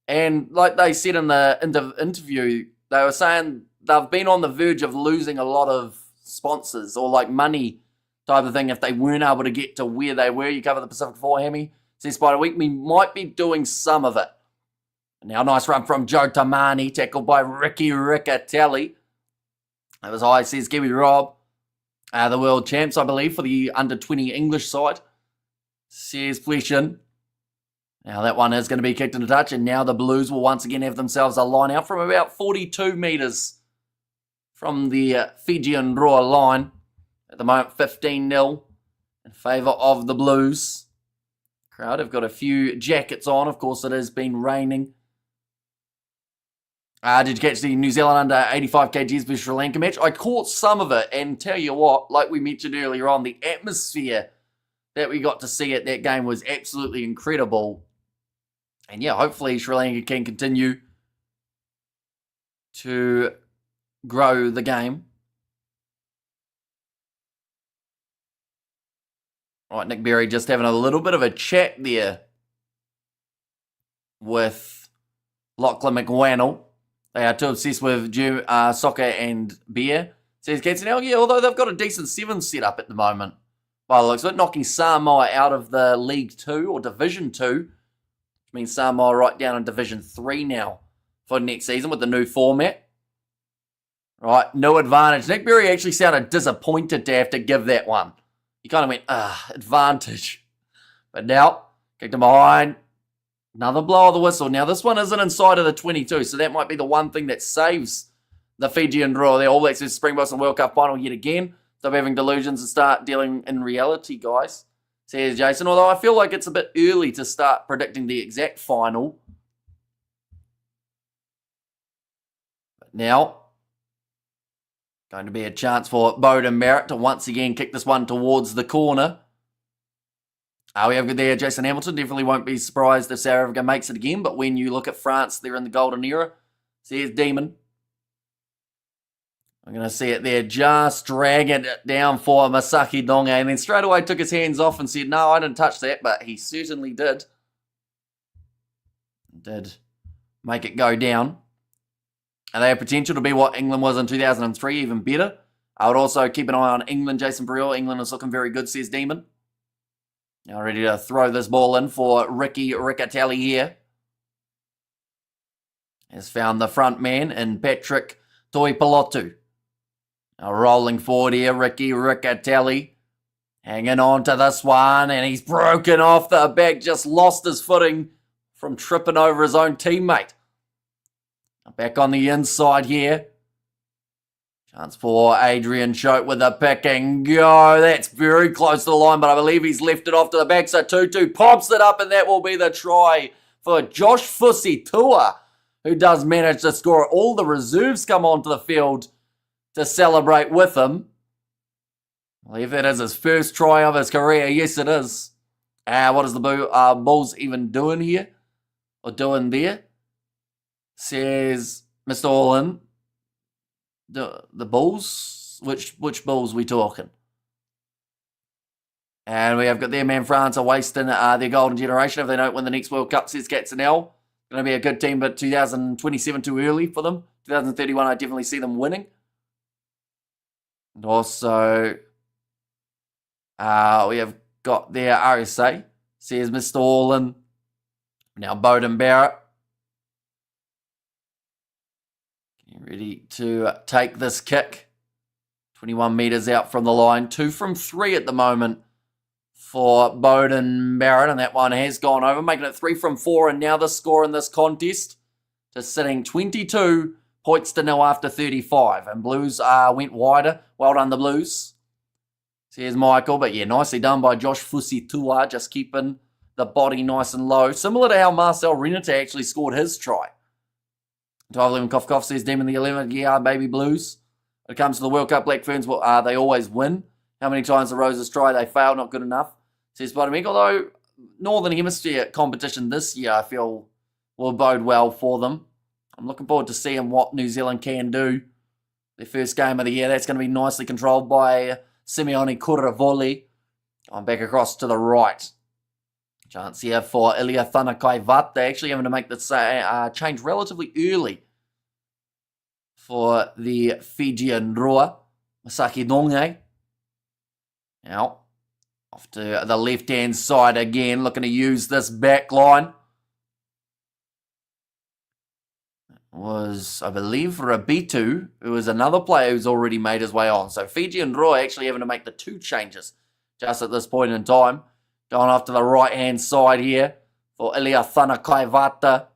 And like they said in the interview, they were saying they've been on the verge of losing a lot of sponsors or like money type of thing if they weren't able to get to where they were. You cover the Pacific 4 hammy. Says Spider Week, we might be doing some of it. Now, nice run from Joe Tamani, tackled by Ricky Riccatelli. That was high, says Kiwi Rob. The world champs, I believe, for the under-20 English side. Says Fleshin. Now, that one is going to be kicked into touch, and now the Blues will once again have themselves a line out from about 42 metres from the Fijian Drua line. At the moment, 15-0 in favour of the Blues. Crowd have got a few jackets on. Of course, it has been raining. Did you catch the New Zealand under 85 kgs vs Sri Lanka match? I caught some of it, and tell you what, like we mentioned earlier on, the atmosphere that we got to see at that game was absolutely incredible. And yeah, hopefully Sri Lanka can continue to grow the game. All right, Nick Berry just having a little bit of a chat there with Lachlan McWannell. They are too obsessed with soccer and beer. Says Katzenell, yeah, although they've got a decent 7 set up at the moment. By the looks of it, knocking Samoa out of the League 2 or Division 2. Which means Samoa right down in Division 3 now for next season with the new format. Right, no advantage. Nick Berry actually sounded disappointed to have to give that one. He kind of went, advantage. But now, kicked him behind. Another blow of the whistle. Now, this one isn't inside of the 22, so that might be the one thing that saves the Fijian Drua. They're All Blacks versus Springboks in the World Cup final yet again. Stop having delusions and start dealing in reality, guys. Says Jason. Although I feel like it's a bit early to start predicting the exact final. But now, going to be a chance for Beauden Barrett to once again kick this one towards the corner. We have good there, Jason Hamilton. Definitely won't be surprised if South Africa makes it again. But when you look at France, they're in the golden era. Says Demon. I'm going to see it there, just dragging it down for Masaki Donge. And then straight away took his hands off and said, no, I didn't touch that. But he certainly did. Did make it go down. And they have potential to be what England was in 2003, even better. I would also keep an eye on England, Jason Burrell. England is looking very good, says Demon. Now ready to throw this ball in for Ricky Riccatelli here. Has found the front man in Patrick Toipilotu. Now rolling forward here, Ricky Riccatelli. Hanging on to this one, and he's broken off the back. Just lost his footing from tripping over his own teammate. Back on the inside here. Chance for Adrian Choate with a pick and go. That's very close to the line, but I believe he's left it off to the back. So Tutu pops it up, and that will be the try for Josh Fusitua, who does manage to score. All the reserves come onto the field to celebrate with him. I believe that is his first try of his career. Yes, it is. What is the Bulls even doing here? Or doing there? Says Mr. Allin. The Bulls? Which Bulls we talking? And we have got their man France are wasting their golden generation if they don't win the next World Cup, says Katzenell. Going to be a good team, but 2027 too early for them. 2031, I definitely see them winning. And also, we have got their RSA, says Mr. Allin. Now Beauden Barrett. Ready to take this kick. 21 metres out from the line. 2 from 3 at the moment for Beauden Barrett. And that one has gone over, making it 3 from 4. And now the score in this contest to sitting 22 points to 0 after 35. And Blues went wider. Well done, the Blues. So here's Michael. But yeah, nicely done by Josh Fusitua. Just keeping the body nice and low. Similar to how Marcel Renate actually scored his try. 12-11 cough cough, says Demon the 11th. Yeah, baby Blues. When it comes to the World Cup, Black Ferns, they always win. How many times the Roses try, they fail, not good enough, says Spider-Man. Although Northern Hemisphere competition this year, I feel, will bode well for them. I'm looking forward to seeing what New Zealand can do. Their first game of the year, that's going to be nicely controlled by Simeone Kuravoli. I'm back across to the right. Chance here for Ilya Thanakai-Vat. They're actually having to make this change relatively early for the Fijian Drua. Masaki Donge. Now, off to the left-hand side again, looking to use this back line. Was, I believe, Rabitu, who was another player who's already made his way on. So FIJIAN DRUA actually having to make the 2 changes just at this point in time. Going off to the right-hand side here for Ilya Thanakaivata.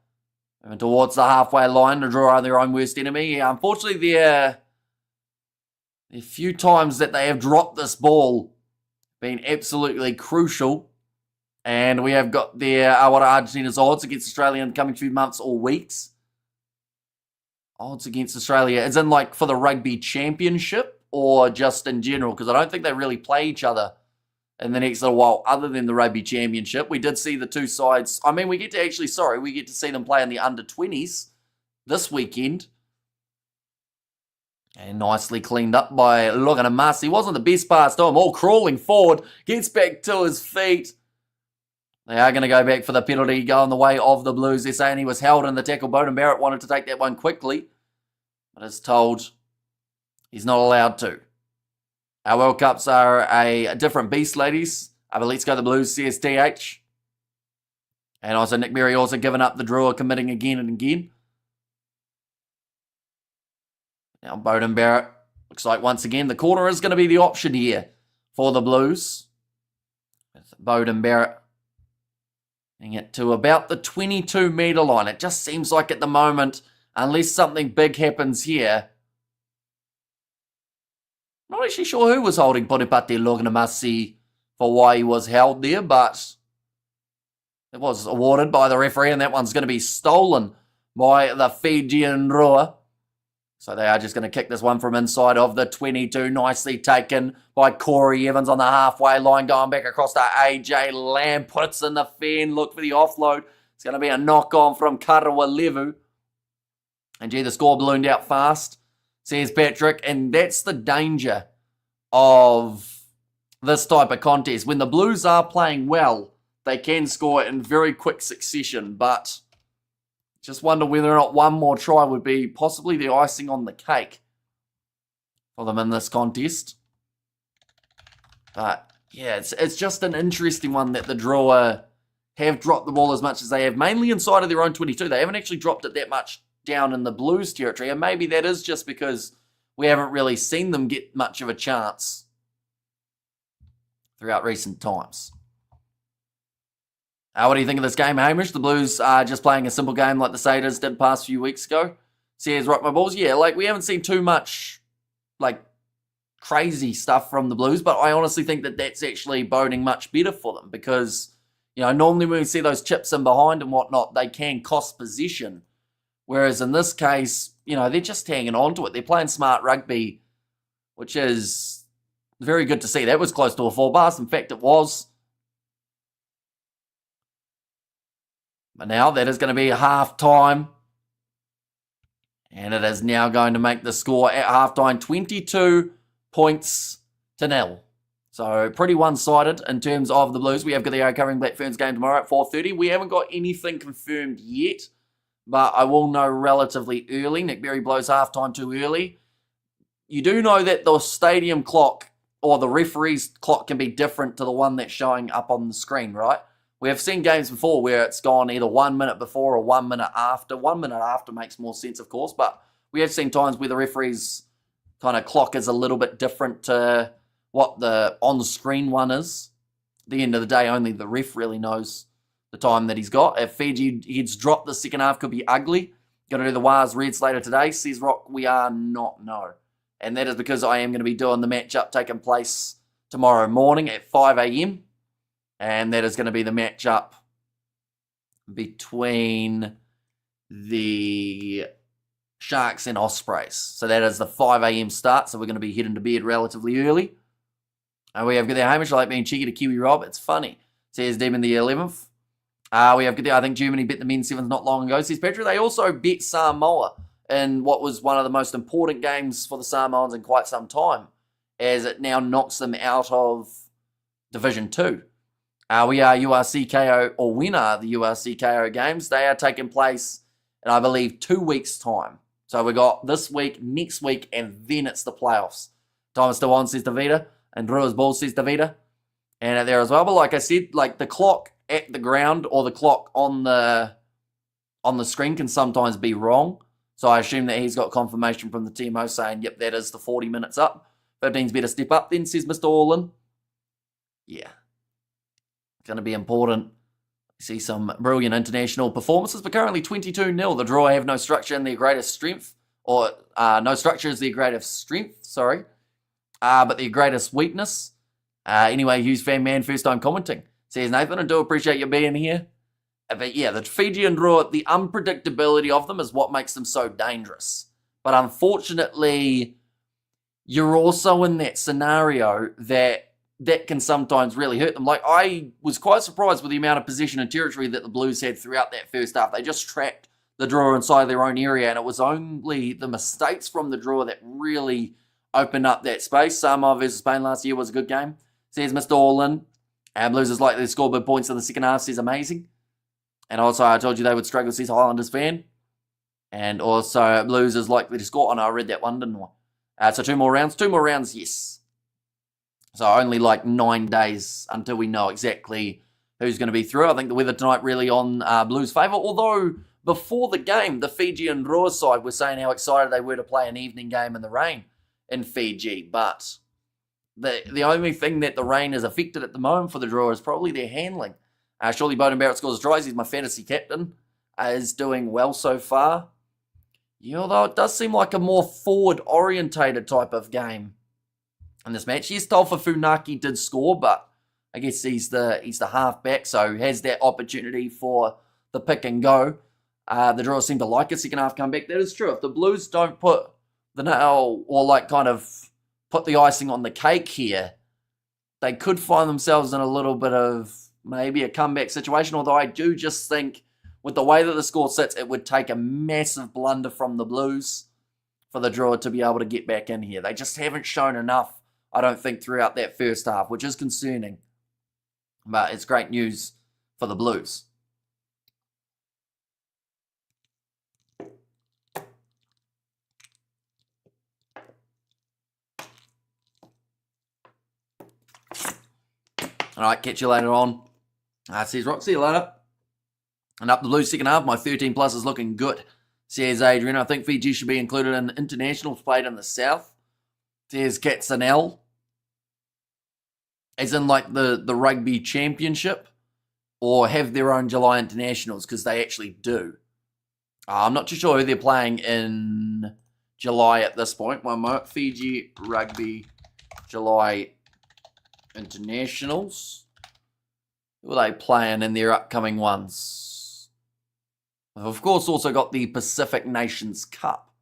Moving towards the halfway line to draw their own worst enemy. Yeah, unfortunately, the few times that they have dropped this ball been absolutely crucial. And we have got their, what are Argentina's odds against Australia in the coming few months or weeks? Odds against Australia. Is in like for the rugby championship or just in general? Because I don't think they really play each other in the next little while other than the rugby championship. We did see the 2 sides. I mean, we get to see them play in the under-20s this weekend. And nicely cleaned up by Loganamasi. He wasn't the best pass to him. All crawling forward. Gets back to his feet. They are going to go back for the penalty, going the way of the Blues. They're saying he was held in the tackle. Bowden Barrett wanted to take that one quickly, but is told he's not allowed to. Our World Cups are a different beast, ladies. But let's go the Blues, CSTH. And also Nick Berry also giving up the draw, committing again and again. Now Bowden Barrett, looks like once again the corner is going to be the option here for the Blues. With Bowden Barrett getting it to about the 22-metre line. It just seems like at the moment, unless something big happens here, not actually sure who was holding Poripati Loganamasi for why he was held there, but it was awarded by the referee, and that one's going to be stolen by the FIJIAN DRUA. So they are just going to kick this one from inside of the 22. Nicely taken by Corey Evans on the halfway line. Going back across to AJ Lamb. Puts in the fan. Look for the offload. It's going to be a knock-on from Karawa Levu. And gee, the score ballooned out fast, says Patrick. And that's the danger of this type of contest. When the Blues are playing well, they can score in very quick succession. But just wonder whether or not one more try would be possibly the icing on the cake for them in this contest. But yeah, it's just an interesting one that the Drua have dropped the ball as much as they have, mainly inside of their own 22. They haven't actually dropped it that much down in the Blues territory, and maybe that is just because we haven't really seen them get much of a chance throughout recent times. What do you think of this game, Hamish? The Blues are just playing a simple game like the Satyrs did past few weeks ago. Says Rock My Balls. Yeah, like we haven't seen too much like crazy stuff from the Blues, but I honestly think that that's actually boding much better for them because, you know, normally when we see those chips in behind and whatnot, they can cost position. Whereas in this case, you know, they're just hanging on to it. They're playing smart rugby, which is very good to see. That was close to a 4 bars. In fact, it was. But now that is going to be half-time. And it is now going to make the score at half-time 22 points to 0. So pretty one-sided in terms of the Blues. We have got the covering Black Ferns game tomorrow at 4:30. We haven't got anything confirmed yet, but I will know relatively early. Nick Berry blows half-time too early. You do know that the stadium clock or the referee's clock can be different to the one that's showing up on the screen, right? We have seen games before where it's gone either 1 minute before or 1 minute after. 1 minute after makes more sense, of course, but we have seen times where the referee's kind of clock is a little bit different to what the on-screen one is. At the end of the day, only the ref really knows the time that he's got. If Fiji heads drop the second half, could be ugly. Going to do the Wars Reds later today. Says Rock, we are not, no. And that is because I am going to be doing the matchup taking place tomorrow morning at 5 a.m. And that is going to be the matchup between the Sharks and Ospreys. So that is the 5 a.m. start. So we're going to be heading to bed relatively early. And we have got there Hamish, I like being cheeky to Kiwi Rob. It's funny. Says Demon the 11th. We have got there, I think Germany bet the men's sevens not long ago. Says Petra, they also bet Samoa in what was one of the most important games for the Samoans in quite some time, as it now knocks them out of Division 2. We are URCKO, or when are the URCKO games? They are taking place in, I believe, 2 weeks' time. So we got this week, next week, and then it's the playoffs. Time is still on, says Davida. And Drua's ball, says Davida. And there as well. But like I said, like the clock at the ground or the clock on the screen can sometimes be wrong. So I assume that he's got confirmation from the team host saying, yep, that is the 40 minutes up. 15's better step up then, says Mr. Orlin. Yeah. Going to be important. See some brilliant international performances, but currently 22-0. The draw have no structure in their greatest strength, or no structure is their greatest strength, sorry, but their greatest weakness. Anyway, Hughes fan man, first time commenting. Says, Nathan, I do appreciate you being here. But yeah, the Fijian draw, the unpredictability of them is what makes them so dangerous. But unfortunately, you're also in that scenario that can sometimes really hurt them. Like, I was quite surprised with the amount of possession and territory that the Blues had throughout that first half. They just trapped the draw inside their own area, and it was only the mistakes from the draw that really opened up that space. Samoa versus Spain last year was a good game, says Mr. Orlin. And Blues is likely to score big points in the second half, says amazing. And also, I told you they would struggle, says Highlanders fan. And also, Blues is likely to score. Oh, no, I read that one, didn't I? So 2 more rounds. 2 more rounds, yes. So only like 9 days until we know exactly who's going to be through. I think the weather tonight really on Blues' favour. Although, before the game, the FIJIAN DRUA side were saying how excited they were to play an evening game in the rain in Fiji. But the only thing that the rain has affected at the moment for the draw is probably their handling. Surely Bowden Barrett scores tries. He's my fantasy captain. Is doing well so far. Yeah, although it does seem like a more forward-orientated type of game in this match. Yes, Tolfa Funaki did score, but I guess he's the halfback, so has that opportunity for the pick and go. The draw seem to like a second half comeback. That is true. If the Blues don't put the nail or like kind of put the icing on the cake here, they could find themselves in a little bit of maybe a comeback situation. Although I do just think with the way that the score sits, it would take a massive blunder from the Blues for the draw to be able to get back in here. They just haven't shown enough, I don't think, throughout that first half, which is concerning. But it's great news for the Blues. All right, catch you later on. Says Rock, see you later. And up the Blues second half, my 13 plus is looking good. Says Adrian, I think Fiji should be included in internationals played in the South. Says Katsanel. As in like the rugby championship. Or have their own July internationals, because they actually do. I'm not too sure who they're playing in July at this point. One more. Fiji Rugby July internationals. Who are they playing in their upcoming ones? They've of course also got the Pacific Nations Cup.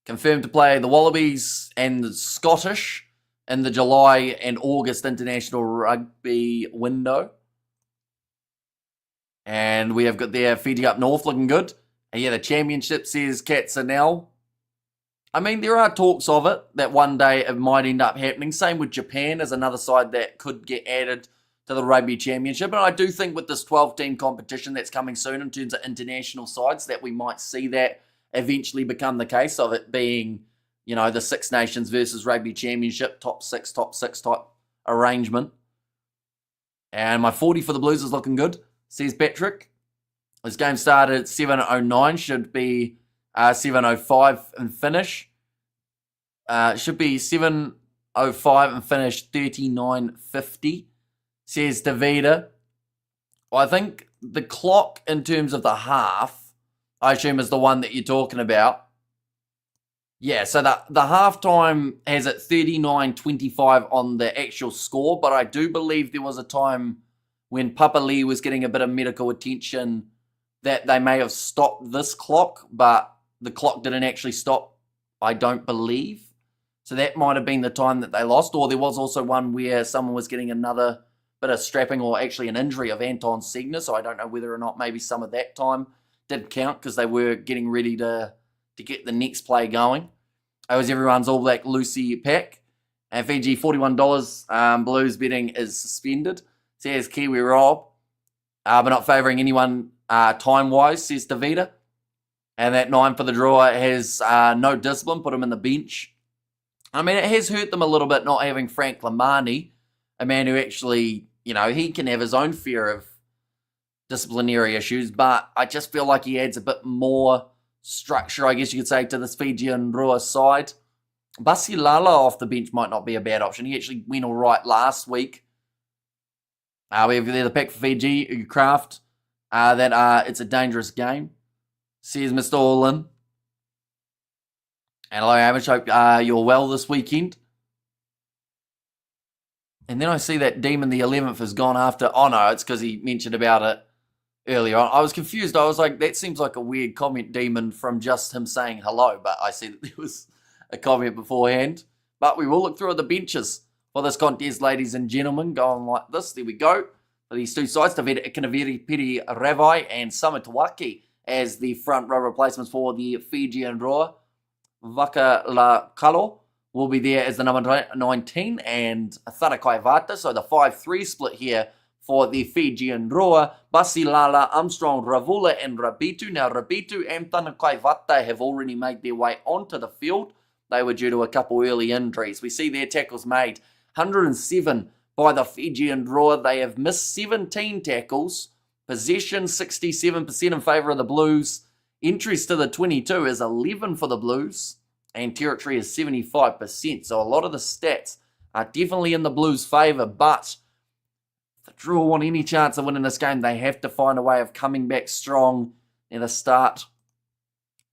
Confirmed to play the Wallabies and the Scottish in the July and August international rugby window. And we have got their Fiji up north looking good. And yeah, the championship, says Katsanel. I mean, there are talks of it, that one day it might end up happening. Same with Japan as another side that could get added to the Rugby Championship. And I do think with this 12-team competition that's coming soon in terms of international sides, that we might see that eventually become the case of it being, you know, the Six Nations versus Rugby Championship, top six type arrangement. And my 40 for the Blues is looking good, says Patrick. This game started at 7:09, should be 7:05 and finish. Should be 7:05 and finish 39:50, says Davida. Well, I think the clock in terms of the half, I assume is the one that you're talking about. Yeah, so the halftime has it 39:25 on the actual score, but I do believe there was a time when Papa Lee was getting a bit of medical attention that they may have stopped this clock, but the clock didn't actually stop, I don't believe. So that might have been the time that they lost. Or there was also one where someone was getting another bit of strapping or actually an injury of Anton Segner. So I don't know whether or not maybe some of that time did count because they were getting ready to get the next play going. It was everyone's All Black Lucy pack. And Fiji, $41. Blues betting is suspended. Says Kiwi Rob. But not favouring anyone time-wise, says Davida. And that 9 for the draw has no discipline, put him in the bench. I mean, it has hurt them a little bit not having Frank Lamani, a man who actually, he can have his own fear of disciplinary issues, but I just feel like he adds a bit more structure, I guess you could say, to this FIJIAN DRUA side. Basilala off the bench might not be a bad option. He actually went all right last week. We have there the pick for Fiji, Craft, that it's a dangerous game, says Mr. Orlin. And hello, Hamish, hope you're well this weekend. And then I see that Demon the 11th has gone after, oh no, it's because he mentioned about it earlier on. I was confused. I was like, that seems like a weird comment, Demon, from just him saying hello. But I see that there was a comment beforehand. But we will look through the benches for this contest, ladies and gentlemen. Going like this. There we go. For these two sides, Taveta Ikanaviri Piri Ravai and Samatawaki as the front row replacements for the FIJIAN DRUA. Vaka La Kalo will be there as the number 19 and Tharakai Vata. So the 5-3 split here for the FIJIAN DRUA. Basilala, Armstrong, Ravula and Rabitu. Now Rabitu and Tharakai Vata have already made their way onto the field. They were due to a couple early injuries. We see their tackles made. 107 by the FIJIAN DRUA. They have missed 17 tackles. Possession 67% in favour of the Blues. Entries to the 22 is 11 for the Blues, and territory is 75%. So a lot of the stats are definitely in the Blues' favour, but if the Drua want any chance of winning this game, they have to find a way of coming back strong in the start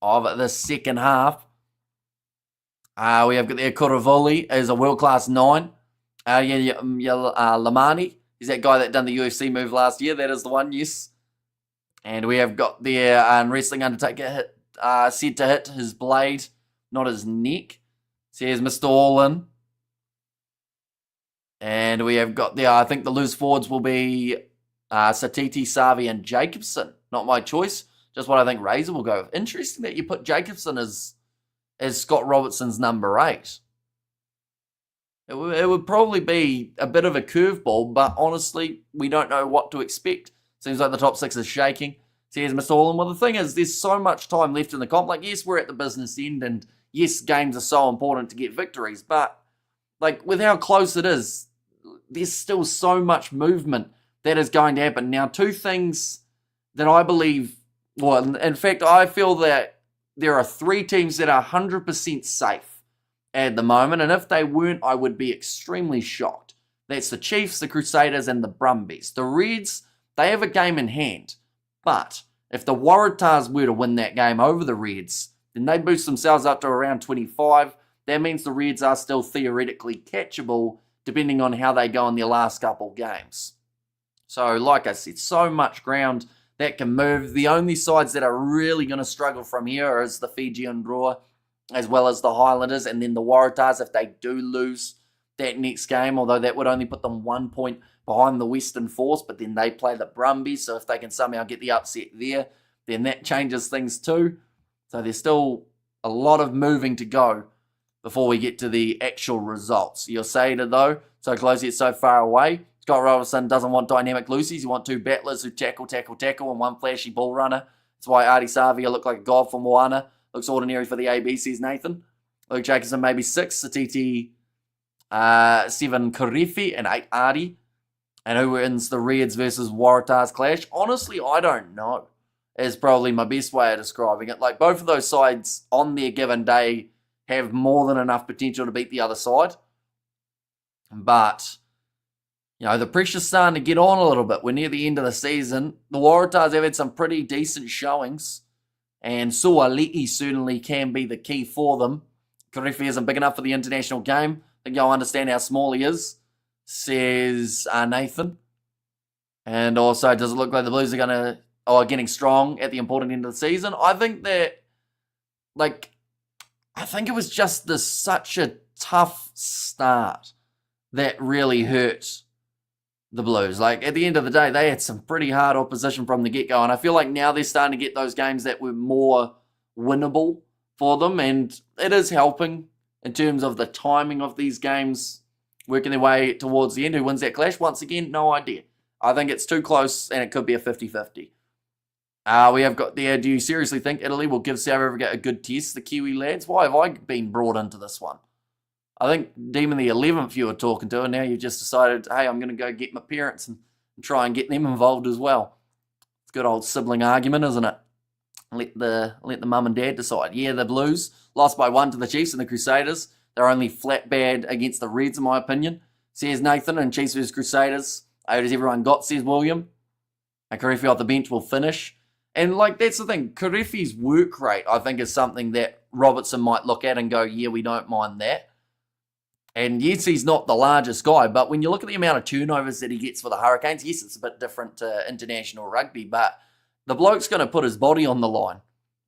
of the second half. We have got there Kuravoli as a world-class 9. Lamani, he's that guy that done the UFC move last year. That is the one, yes. And we have got there Wrestling Undertaker said to hit his blade, not his neck. Says Mr. Orlin. And we have got there, I think the loose forwards will be Satiti, Savi, and Jacobson. Not my choice, just what I think Razor will go with. Interesting that you put Jacobson as Scott Robertson's number 8. It would probably be a bit of a curveball, but honestly, we don't know what to expect. Seems like the top 6 is shaking. So here's Mr. Orlin. Well, the thing is, there's so much time left in the comp. Like, yes, we're at the business end, and yes, games are so important to get victories, but, like, with how close it is, there's still so much movement that is going to happen. Now, two things that I believe, well, in fact, I feel that there are 3 teams that are 100% safe at the moment, and if they weren't, I would be extremely shocked. That's the Chiefs, the Crusaders, and the Brumbies. The Reds, they have a game in hand, but if the Waratahs were to win that game over the Reds, then they boost themselves up to around 25. That means the Reds are still theoretically catchable, depending on how they go in their last couple games. So, like I said, so much ground that can move. The only sides that are really going to struggle from here is the FIJIAN DRUA, as well as the Highlanders, and then the Waratahs if they do lose that next game, although that would only put them 1 point behind the Western Force, but then they play the Brumbies, so if they can somehow get the upset there, then that changes things too. So there's still a lot of moving to go before we get to the actual results. You'll say to though, so close yet so far away. Scott Robertson doesn't want dynamic loosies. He wants 2 battlers who tackle, and 1 flashy ball runner. That's why Artie Savia looked like a god for Moana. Looks ordinary for the AB, says Nathan. Luke Jacobson maybe 6, Satiti 7 Karifi, and 8 Artie. And who wins the Reds versus Waratahs clash? Honestly, I don't know. Is probably my best way of describing it. Like, both of those sides on their given day have more than enough potential to beat the other side. But, the pressure's starting to get on a little bit. We're near the end of the season. The Waratahs have had some pretty decent showings. And Suali'i certainly can be the key for them. Karifi isn't big enough for the international game. I think y'all understand how small he is, says Nathan. And also, does it look like the Blues are getting strong at the important end of the season? I think that, I think it was just such a tough start that really hurt the Blues. Like, at the end of the day, they had some pretty hard opposition from the get-go, and I feel like now they're starting to get those games that were more winnable for them, and it is helping in terms of the timing of these games working their way towards the end. Who wins that clash? Once again, no idea. I think it's too close, and it could be a 50-50. We have got there, do you seriously think Italy will give South Africa a good test, the Kiwi lads? Why have I been brought into this one? I think Demon the 11th you were talking to, and now you've just decided, hey, I'm going to go get my parents and try and get them involved as well. It's a good old sibling argument, isn't it? Let the mum and dad decide. Yeah, the Blues lost by 1 to the Chiefs and the Crusaders. They're only flat bad against the Reds, in my opinion. Says Nathan, and Chiefs vs Crusaders. How does everyone got, says William. And Karefi off the bench will finish. And, that's the thing. Karefi's work rate, I think, is something that Robertson might look at and go, yeah, we don't mind that. And yes, he's not the largest guy, but when you look at the amount of turnovers that he gets for the Hurricanes, yes, it's a bit different to international rugby, but the bloke's going to put his body on the line.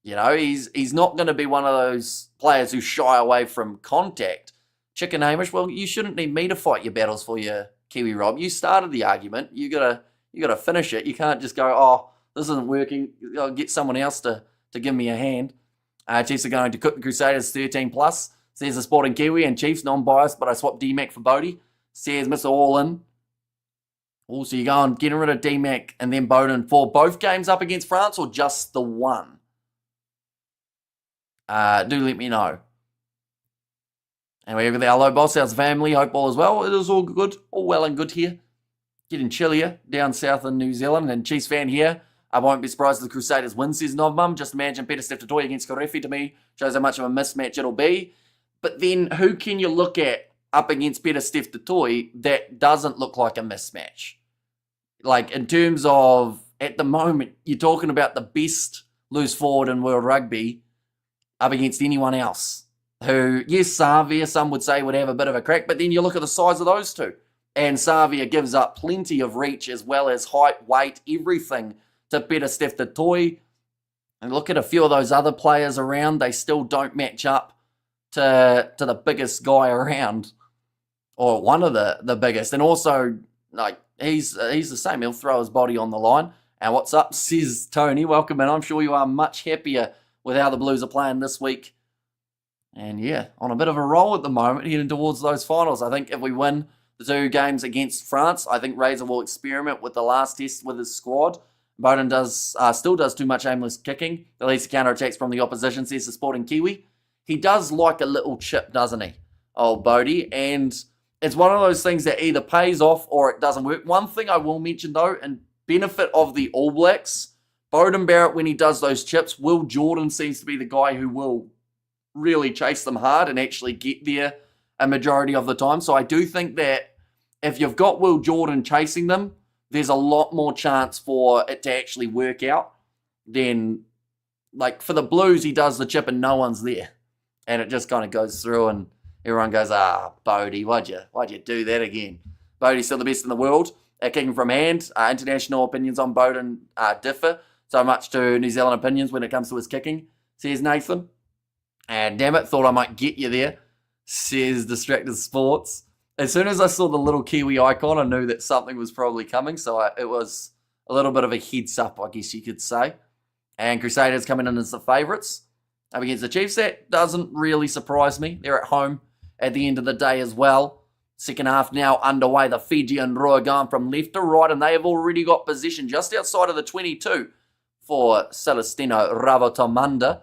He's not going to be one of those players who shy away from contact. Chicken Hamish, well, you shouldn't need me to fight your battles for you, Kiwi Rob. You started the argument. You gotta finish it. You can't just go, oh, this isn't working. I'll get someone else to give me a hand. Chiefs are going to cook the Crusaders 13 plus. Says the Sporting Kiwi, and Chiefs non-biased, but I swapped D-Mac for Bodie. Says Mr. All-In. Also, you're going getting rid of D-Mac and then Bowden for both games up against France or just the one? Do let me know. Anyway, over there, hello boss, how's family? Hope all is well. It is all good, all well and good here. Getting chillier down south in New Zealand, and Chiefs fan here. I won't be surprised if the Crusaders win, says Novmum. Just imagine Peter Steph-Toy against Karefi to me. Shows how much of a mismatch it'll be. But then who can you look at up against Peter Steph-Toy that doesn't look like a mismatch? In terms of, at the moment, you're talking about the best loose forward in World Rugby up against anyone else. Who, yes, Savia, some would say, would have a bit of a crack, but then you look at the size of those two. And Savia gives up plenty of reach as well as height, weight, everything to Peter Steph-Toy. And look at a few of those other players around, they still don't match up to the biggest guy around, or one of the biggest. And also, he's the same. He'll throw his body on the line. And what's up, says Tony. Welcome in. I'm sure you are much happier with how the Blues are playing this week. And yeah, on a bit of a roll at the moment, heading towards those finals. I think if we win the 2 games against France, I think Razor will experiment with the last test with his squad. Bowden still does too much aimless kicking. At least counter-attacks from the opposition, says the Sporting Kiwi. He does like a little chip, doesn't he, old Bodie? And it's one of those things that either pays off or it doesn't work. One thing I will mention, though, in benefit of the All Blacks, Beauden Barrett, when he does those chips, Will Jordan seems to be the guy who will really chase them hard and actually get there a majority of the time. So I do think that if you've got Will Jordan chasing them, there's a lot more chance for it to actually work out than, for the Blues, he does the chip and no one's there. And it just kind of goes through and everyone goes, Bodie, why'd you do that again? Bodie's still the best in the world at kicking from hand. International opinions on Bowden differ so much to New Zealand opinions when it comes to his kicking, says Nathan. And damn it, thought I might get you there, says Distracted Sports. As soon as I saw the little Kiwi icon, I knew that something was probably coming. So it was a little bit of a heads up, I guess you could say. And Crusaders coming in as the favourites up against the Chiefs. That doesn't really surprise me. They're at home at the end of the day as well. Second half now underway. The Fijian Drua going from left to right, and they have already got position just outside of the 22 for Celestino Ravotomanda.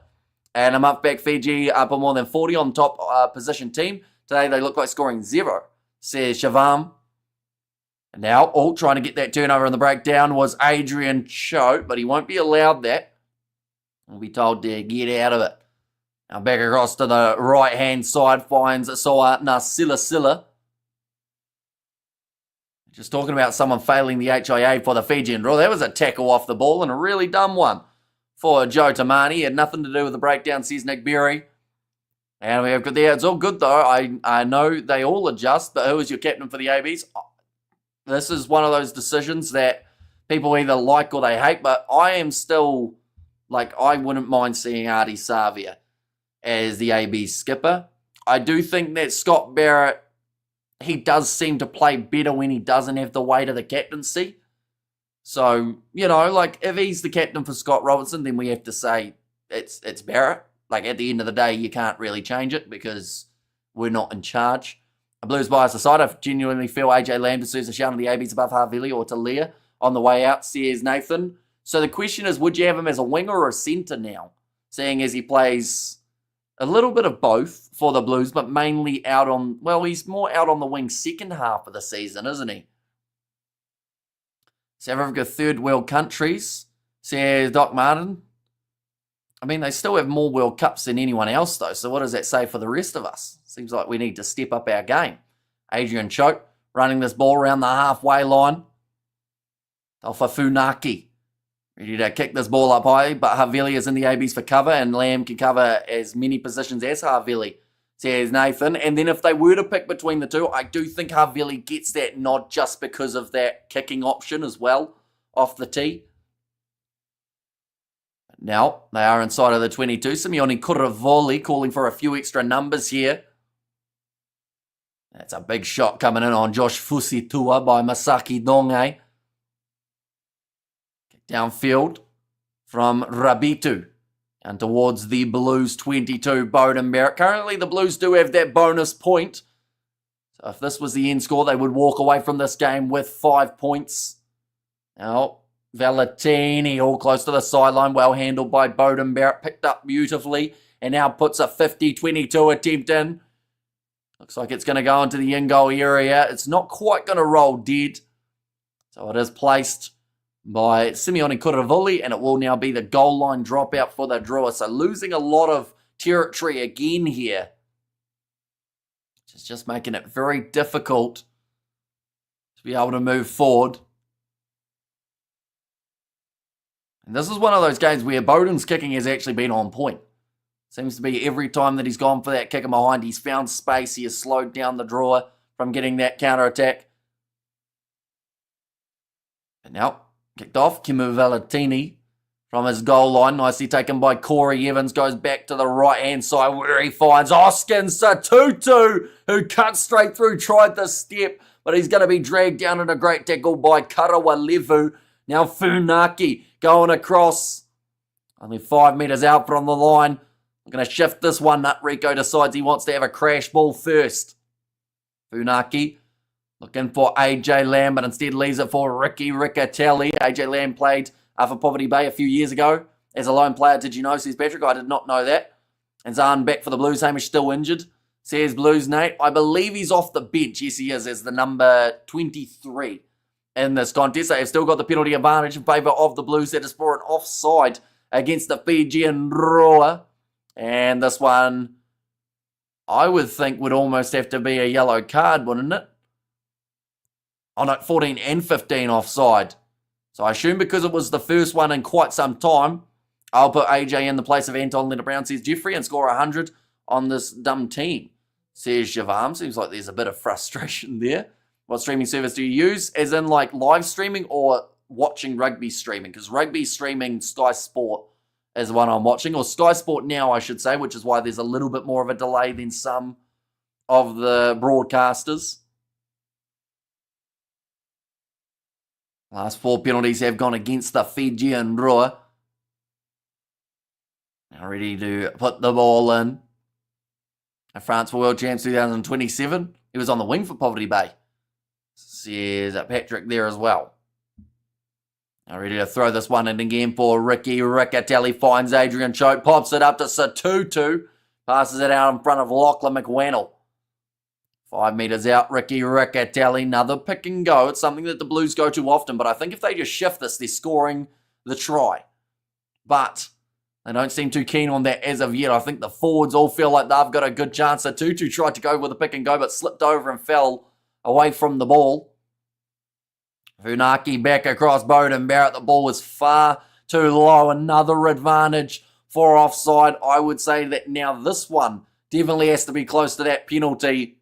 And a month back, Fiji up on more than 40 on top position team. Today they look like scoring 0, says Shavam. And now, trying to get that turnover in the breakdown was Adrian Choate, but he won't be allowed that. We'll be told to get out of it. Now back across to the right-hand side finds Soa Silla. Just talking about someone failing the HIA for the Fijian Drua. That was a tackle off the ball and a really dumb one for Joe Tamani. Had nothing to do with the breakdown, says Nick Berry. And we have got there. It's all good though. I know they all adjust, but who is your captain for the ABs? This is one of those decisions that people either like or they hate, but I am still, I wouldn't mind seeing Artie Savia as the AB skipper. I do think that Scott Barrett, he does seem to play better when he doesn't have the weight of the captaincy. So, if he's the captain for Scott Robertson, then we have to say it's Barrett. At the end of the day, you can't really change it because we're not in charge. A Blues bias aside, I genuinely feel AJ Lamb deserves a shout on the ABs above Havili or Talia on the way out, says Nathan. So the question is, would you have him as a winger or a centre now, seeing as he plays A little bit of both for the Blues, but mainly out on, well, he's more out on the wing second half of the season, isn't he? South Africa, third world countries, says Doc Martin. I mean, they still have more World Cups than anyone else, though, so what does that say for the rest of us? Seems like we need to step up our game. Adrian Choke running this ball around the halfway line. Alpha Funaki ready to kick this ball up high, but Havili is in the ABs for cover, and Lamb can cover as many positions as Havili, says Nathan. And then if they were to pick between the two, I do think Havili gets that nod just because of that kicking option as well off the tee. Now, they are inside of the 22. Simeone Kuravoli calling for a few extra numbers here. That's a big shot coming in on Josh Fusitua by Masaki Donge. Downfield from Rabitu and towards the Blues 22, Bowden Barrett. Currently, the Blues do have that bonus point. So if this was the end score, they would walk away from this game with 5 points. Now, Valentini all close to the sideline, well handled by Bowden Barrett, picked up beautifully, and now puts a 50-22 attempt in. Looks like it's going to go into the in-goal area. It's not quite going to roll dead. So it is placed by Simeone Kuravoli, and it will now be the goal line dropout for the Drua. So losing a lot of territory again here. Which is just making it very difficult to be able to move forward. And this is one of those games where Bowden's kicking has actually been on point. Seems to be every time that he's gone for that kick in behind, he's found space. He has slowed down the Drua from getting that counter-attack. And now, kicked off, Kimu Valentini from his goal line. Nicely taken by Corey Evans. Goes back to the right-hand side where he finds Oskin Satutu, who cuts straight through, tried the step, but he's going to be dragged down in a great tackle by Karawa Levu. Now Funaki going across. Only 5 metres out from the line. I'm going to shift this one. Rico decides he wants to have a crash ball first. Funaki looking for AJ Lamb, but instead leaves it for Ricky Riccatelli. AJ Lamb played for Poverty Bay a few years ago as a lone player. Did you know, says Patrick? I did not know that. And Zahn back for the Blues. Hamish still injured, says Blues Nate. I believe he's off the bench. Yes, he is, as the number 23 in this contest. They have still got the penalty advantage in favour of the Blues. That is for an offside against the Fijian Drua. And this one, I would think, would almost have to be a yellow card, wouldn't it? Oh no, 14 and 15 offside. So I assume because it was the first one in quite some time, I'll put AJ in the place of Anton Leonard-Brown, says Jeffrey, and score 100 on this dumb team, says Javam. Seems like there's a bit of frustration there. What streaming service do you use? As in like live streaming or watching rugby streaming? Because rugby streaming, Sky Sport is the one I'm watching, or Sky Sport Now, I should say, which is why there's a little bit more of a delay than some of the broadcasters. Last 4 penalties have gone against the Fijian Drua. Now ready to put the ball in. France for World Champs 2027. He was on the wing for Poverty Bay, says Patrick there as well. Now ready to throw this one in again for Ricky Riccatelli. Finds Adrian Choke. Pops it up to Satutu. Passes it out in front of Lachlan McWannell. 5 metres out, Ricky Riccatelli. Another pick and go. It's something that the Blues go to often, but I think if they just shift this, they're scoring the try. But they don't seem too keen on that as of yet. I think the forwards all feel like they've got a good chance. Satutu tried to go with a pick and go, but slipped over and fell away from the ball. Funaki back across Bowden Barrett. The ball was far too low. Another advantage for offside. I would say that now this one definitely has to be close to that penalty.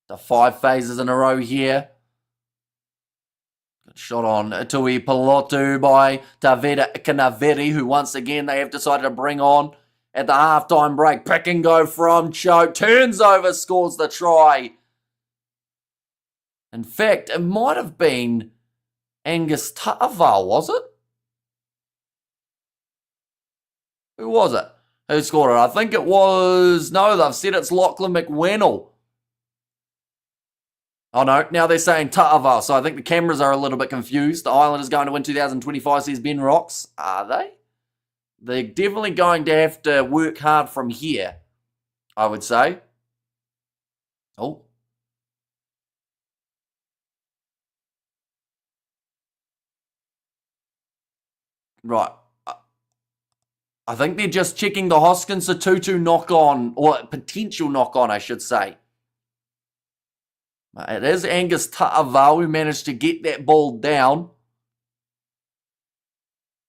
The 5 phases in a row here. Good shot on Tui Pelotu by Taveta Canaveri, who once again they have decided to bring on at the halftime break. Pick and go from Choke. Turns over, scores the try. In fact, it might have been Angus Tava, was it? Who was it? Who scored it? I think it was... No, they've said it's Lachlan McWannell. Oh no, now they're saying Tava, so I think the cameras are a little bit confused. The Islanders going to win 2025, says Ben Rocks. Are they? they're definitely going to have to work hard from here, I would say. Oh. Right. I think they're just checking the Hoskins Tutu knock-on, or potential knock-on, I should say. It is Angus Ta'avau who managed to get that ball down.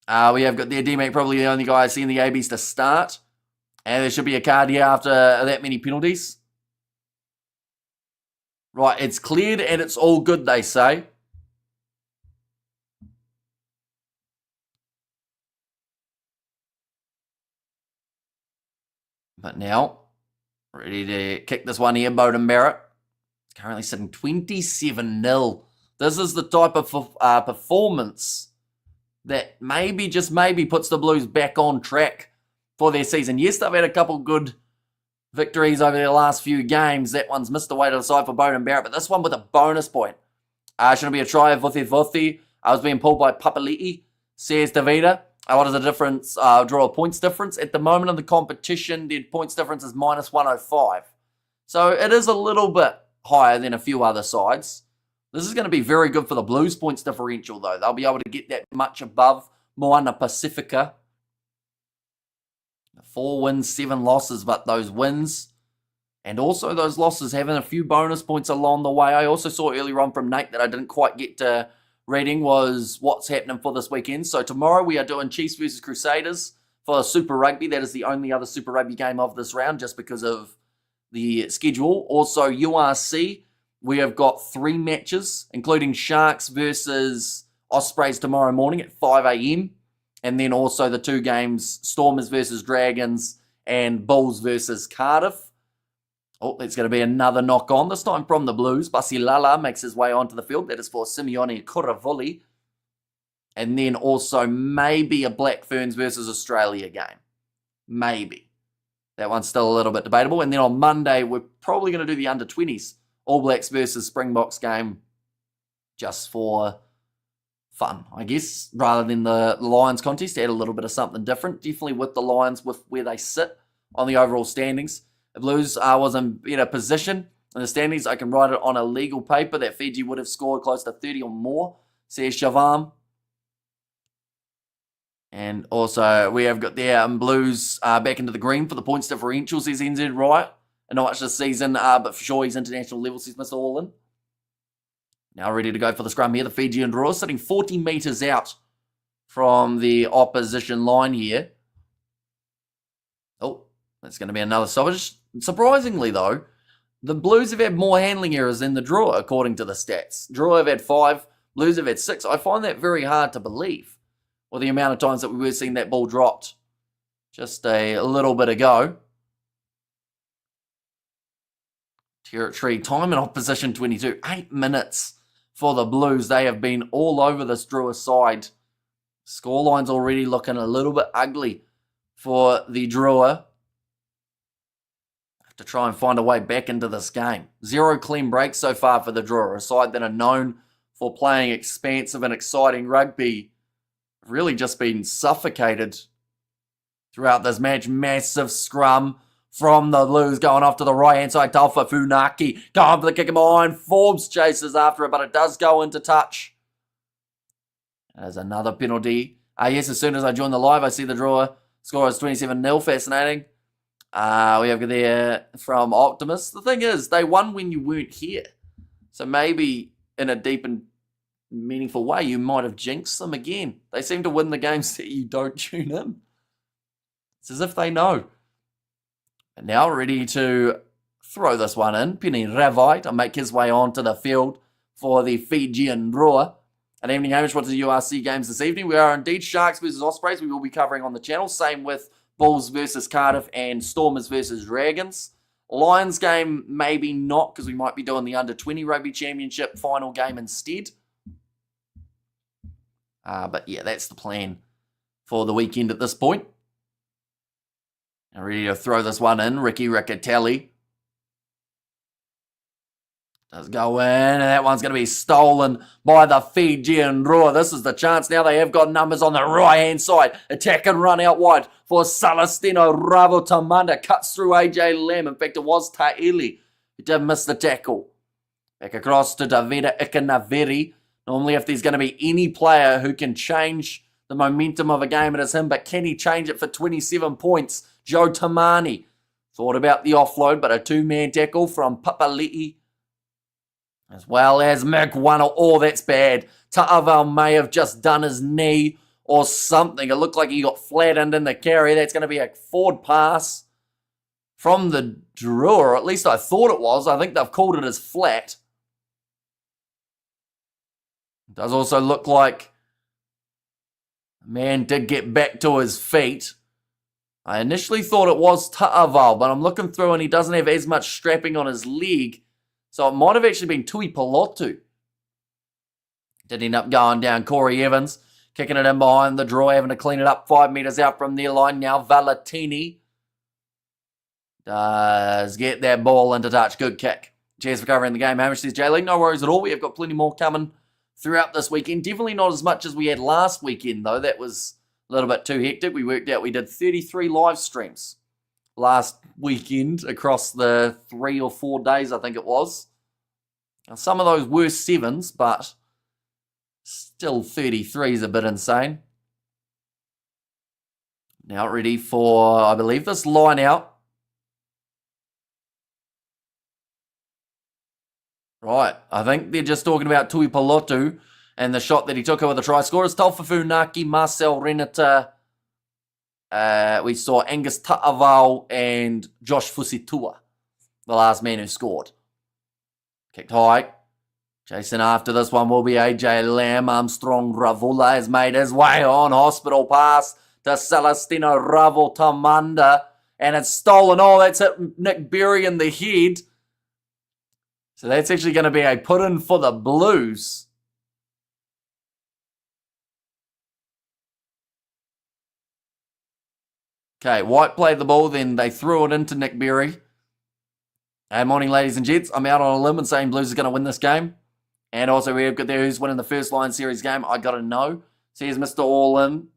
We have got their D-mate, probably the only guy I see in the ABs to start. And there should be a card here after that many penalties. Right, it's cleared and it's all good, they say. But now, ready to kick this one here, Bowden Barrett. It's currently sitting 27-0. This is the type of performance that maybe, just maybe, puts the Blues back on track for their season. Yes, they've had a couple good victories over their last few games. That one's missed the way to the side for Bowden Barrett, but this one with a bonus point. Shouldn't be a try of Vuthi. I was being pulled by Papali'i, says Davida. What is the difference? Draw a points difference. At the moment of the competition, the points difference is minus 105. So it is a little bit higher than a few other sides. This is going to be very good for the Blues points differential, though. They'll be able to get that much above Moana Pacifica. 4 wins, 7 losses, but those wins and also those losses having a few bonus points along the way. I also saw earlier on from Nate that I didn't quite get to reading was what's happening for this weekend. So tomorrow we are doing Chiefs versus Crusaders for Super Rugby. That is the only other Super Rugby game of this round just because of the schedule. Also URC, we have got 3 matches, including Sharks versus Ospreys tomorrow morning at 5 a.m. And then also the 2 games, Stormers versus Dragons and Bulls versus Cardiff. Oh, there's going to be another knock-on, this time from the Blues. Basilala makes his way onto the field. That is for Simeone Kuravuli. And then also maybe a Black Ferns versus Australia game. Maybe. That one's still a little bit debatable. And then on Monday, we're probably going to do the under-20s. All Blacks versus Springboks game. Just for fun, I guess. Rather than the Lions contest, add a little bit of something different. Definitely with the Lions, with where they sit on the overall standings. If Blues was in better position in the standings, I can write it on a legal paper that Fiji would have scored close to 30 or more, says Shavam. And also, we have got their Blues back into the green for the points differential, says NZ Riot. And not much this season, but for sure he's international level, says Mr. Orland. Now ready to go for the scrum here. The Fijian Drua sitting 40 metres out from the opposition line here. Oh, that's going to be another stoppage. Surprisingly, though, the Blues have had more handling errors than the Drua, according to the stats. Drua have had 5, Blues have had 6. I find that very hard to believe, with the amount of times that we were seeing that ball dropped just a little bit ago. Territory time in opposition 22. 8 minutes for the Blues. They have been all over this Drua side. Scoreline's already looking a little bit ugly for the Drua. To try and find a way back into this game. 0 clean breaks so far for the Drua, a side that are known for playing expansive and exciting rugby. Really just been suffocated throughout this match. Massive scrum from the Blues going off to the right-hand side. Talfa Funaki going for the kick behind. Forbes chases after it, but it does go into touch. There's another penalty. Yes, as soon as I join the live, I see the Drua score is 27-0. Fascinating. We have there from Optimus. The thing is, they won when you weren't here. So maybe in a deep and meaningful way, you might have jinxed them again. They seem to win the games that you don't tune in. It's as if they know. And now ready to throw this one in. Penny Ravai to make his way onto the field for the Fijian Drua. Good evening, Hamish. What's the URC games this evening? We are indeed Sharks versus Ospreys. We will be covering on the channel. Same with Bulls versus Cardiff and Stormers versus Dragons. Lions game, maybe not, because we might be doing the Under-20 Rugby Championship final game instead. But yeah, that's the plan for the weekend at this point. Now ready to throw this one in. Ricky Riccatelli Does go in, and that one's going to be stolen by the Fijian Drua. This is the chance now. They have got numbers on the right-hand side. Attack and run out wide for Celestino Ravotamanda. Cuts through AJ Lamb. In fact, it was Taeli who did miss the tackle. Back across to Davida Ikanaveri. Normally, if there's going to be any player who can change the momentum of a game, it is him. But can he change it for 27 points? Joe Tamani thought about the offload, but a two-man tackle from Papali'i, as well as Mick Wunnell. Oh, that's bad. Ta'aval may have just done his knee or something. It looked like he got flattened in the carry. That's going to be a forward pass from the Drua, or at least I thought it was. I think they've called it as flat. It does also look like the man did get back to his feet. I initially thought it was Ta'aval, but I'm looking through and he doesn't have as much strapping on his leg. So it might have actually been Tui Pelotu. Did end up going down. Corey Evans kicking it in behind the draw, having to clean it up 5 metres out from their line. Now Valentini does get that ball into touch. Good kick. Cheers for covering the game. Hamish says, J League, no worries at all. We have got plenty more coming throughout this weekend. Definitely not as much as we had last weekend, though. That was a little bit too hectic. We worked out we did 33 live streams last weekend across the 3 or 4 days, I think it was. Now, some of those were 7s, but still 33 is a bit insane. Now ready for, I believe, this line out. Right, I think they're just talking about Tui Pelotu and the shot that he took over the try scorers. Taufafu Naki, Marcel Renata. We saw Angus Ta'aval and Josh Fusitua, the last man who scored. Kicked high. Chasing after this one will be AJ Lamb. Armstrong Ravula has made his way on. Hospital pass to Celestino Ravotamanda. And it's stolen. Oh, that's hit Nick Berry in the head. So that's actually going to be a put-in for the Blues. Okay, White played the ball, then they threw it into Nick Berry. Hey, morning, ladies and gents. I'm out on a limb and saying Blues are going to win this game. And also, we have got there who's winning the first line series game. I got to know. Says Mr. All-In.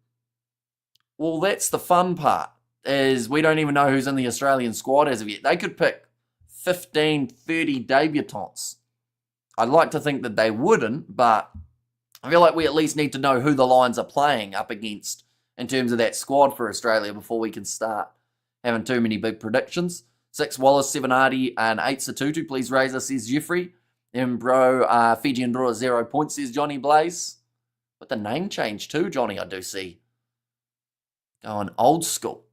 Well, that's the fun part, is we don't even know who's in the Australian squad as of yet. They could pick 15, 30 debutants. I'd like to think that they wouldn't, but I feel like we at least need to know who the Lions are playing up against in terms of that squad for Australia before we can start having too many big predictions. 6 Wallace, 7 Artie, and 8 Satutu. Please raise us, says Jeffrey. Bro, Fijian Drua 0 points, says Johnny Blaze. But the name change too, Johnny, I do see. Going old school.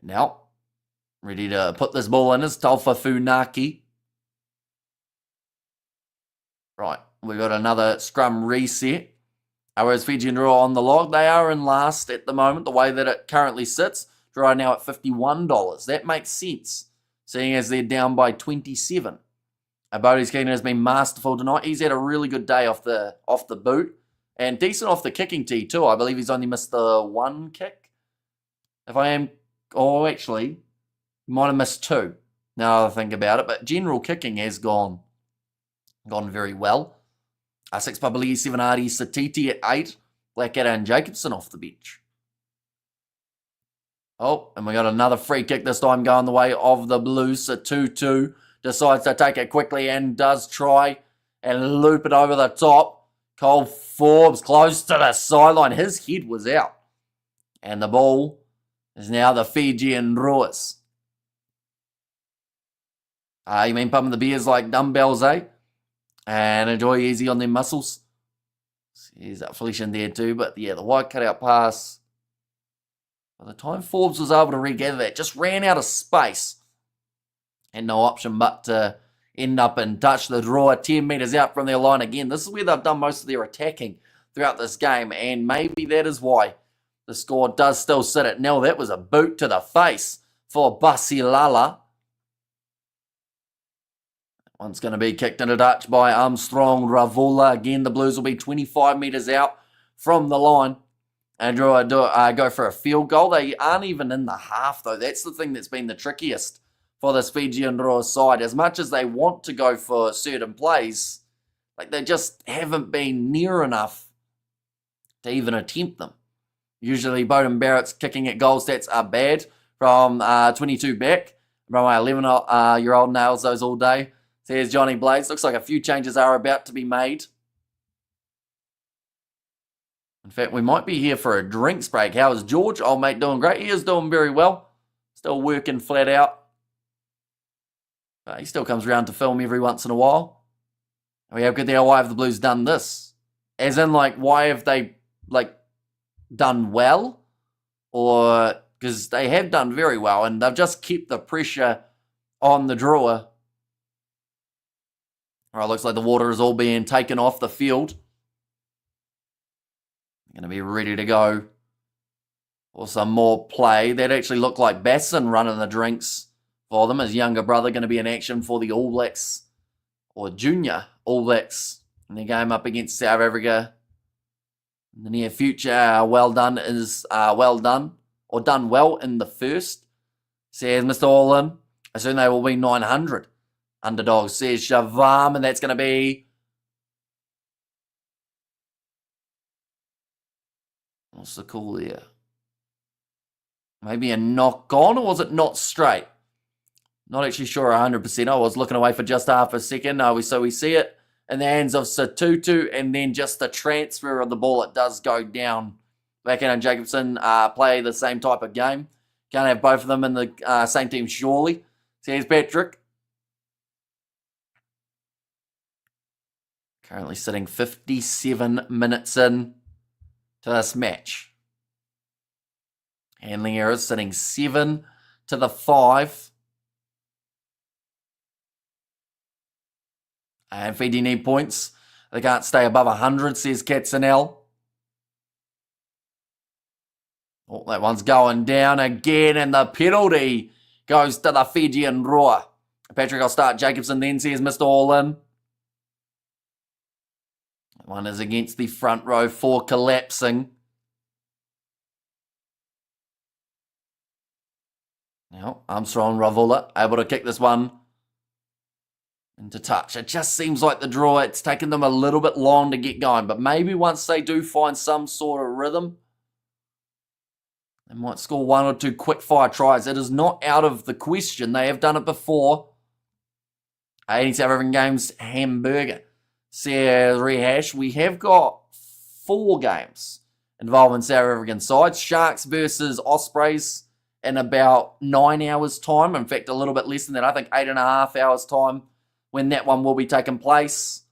Now, ready to put this ball in is Taufafu Naki. Right, we've got another scrum reset. Whereas Fijian Drua on the log, they are in last at the moment, the way that it currently sits. Drua now at $51. That makes sense, seeing as they're down by 27. Bodie's Keenan has been masterful tonight. He's had a really good day off the boot. And decent off the kicking tee too. I believe he's only missed the 1 kick. Actually, he might have missed 2. Now I think about it. But general kicking has gone very well. 6 Papali, 7 Artie, Satiti at 8. Blackadder and Jacobson off the bench. Oh, and we got another free kick this time going the way of the Blues. A 2-2 decides to take it quickly and does try and loop it over the top. Cole Forbes close to the sideline. His head was out. And the ball is now the Fijian Druas. You mean pumping the beers like dumbbells, eh? And enjoy easy on them muscles. Here's that Felician there too. But yeah, the wide cutout pass. By the time Forbes was able to regather that, just ran out of space. And no option but to end up and touch the draw 10 metres out from their line again. This is where they've done most of their attacking throughout this game. And maybe that is why the score does still sit at 0. That was a boot to the face for Basilala. One's going to be kicked into touch by Armstrong Ravula. Again, the Blues will be 25 metres out from the line. And Drua go for a field goal. They aren't even in the half, though. That's the thing that's been the trickiest for this Fijian Drua side. As much as they want to go for certain plays, like they just haven't been near enough to even attempt them. Usually Bowden Barrett's kicking at goal stats are bad from 22 back. From my 11-year-old nails those all day. Says Johnny Blades. Looks like a few changes are about to be made. In fact, we might be here for a drinks break. How is George? Old mate doing great. He is doing very well. Still working flat out. But he still comes around to film every once in a while. We have good there. Why have the Blues done this? As in, like, why have they, like, done well? Or, because they have done very well, and they've just kept the pressure on the Drua. All right, looks like the water is all being taken off the field. Going to be ready to go for some more play. That actually looked like Basson running the drinks for them. His younger brother going to be in action for the All Blacks, or junior All Blacks, in their game up against South Africa in the near future. Well done is well done, or done well in the first, says Mr. All-In. I assume they will be 900 underdogs, says Shavam, and that's going to be... What's the call there? Maybe a knock on, or was it not straight? Not actually sure 100%. I was looking away for just half a second. So we see it in the hands of Satutu, and then just the transfer of the ball. It does go down. Backhand and Jacobson play the same type of game. Can't have both of them in the same team, surely. Says Patrick. Currently sitting 57 minutes in to this match. Handling errors sitting 7 to the 5. And Fiji need points. They can't stay above 100, says Katzenell. Oh, that one's going down again, and the penalty goes to the Fijian Drua. Patrick, I'll start Jacobson then, says Mr. All-In. One is against the front row for collapsing. Now, Armstrong Ravula able to kick this one into touch. It just seems like the draw, it's taken them a little bit long to get going, but maybe once they do find some sort of rhythm, they might score 1 or 2 quick-fire tries. It is not out of the question. They have done it before. 80 South African games, hamburger. Says Rehash, we have got 4 games involving South African sides. Sharks versus Ospreys in about 9 hours' time. In fact, a little bit less than that. I think 8.5 hours' time when that one will be taking place.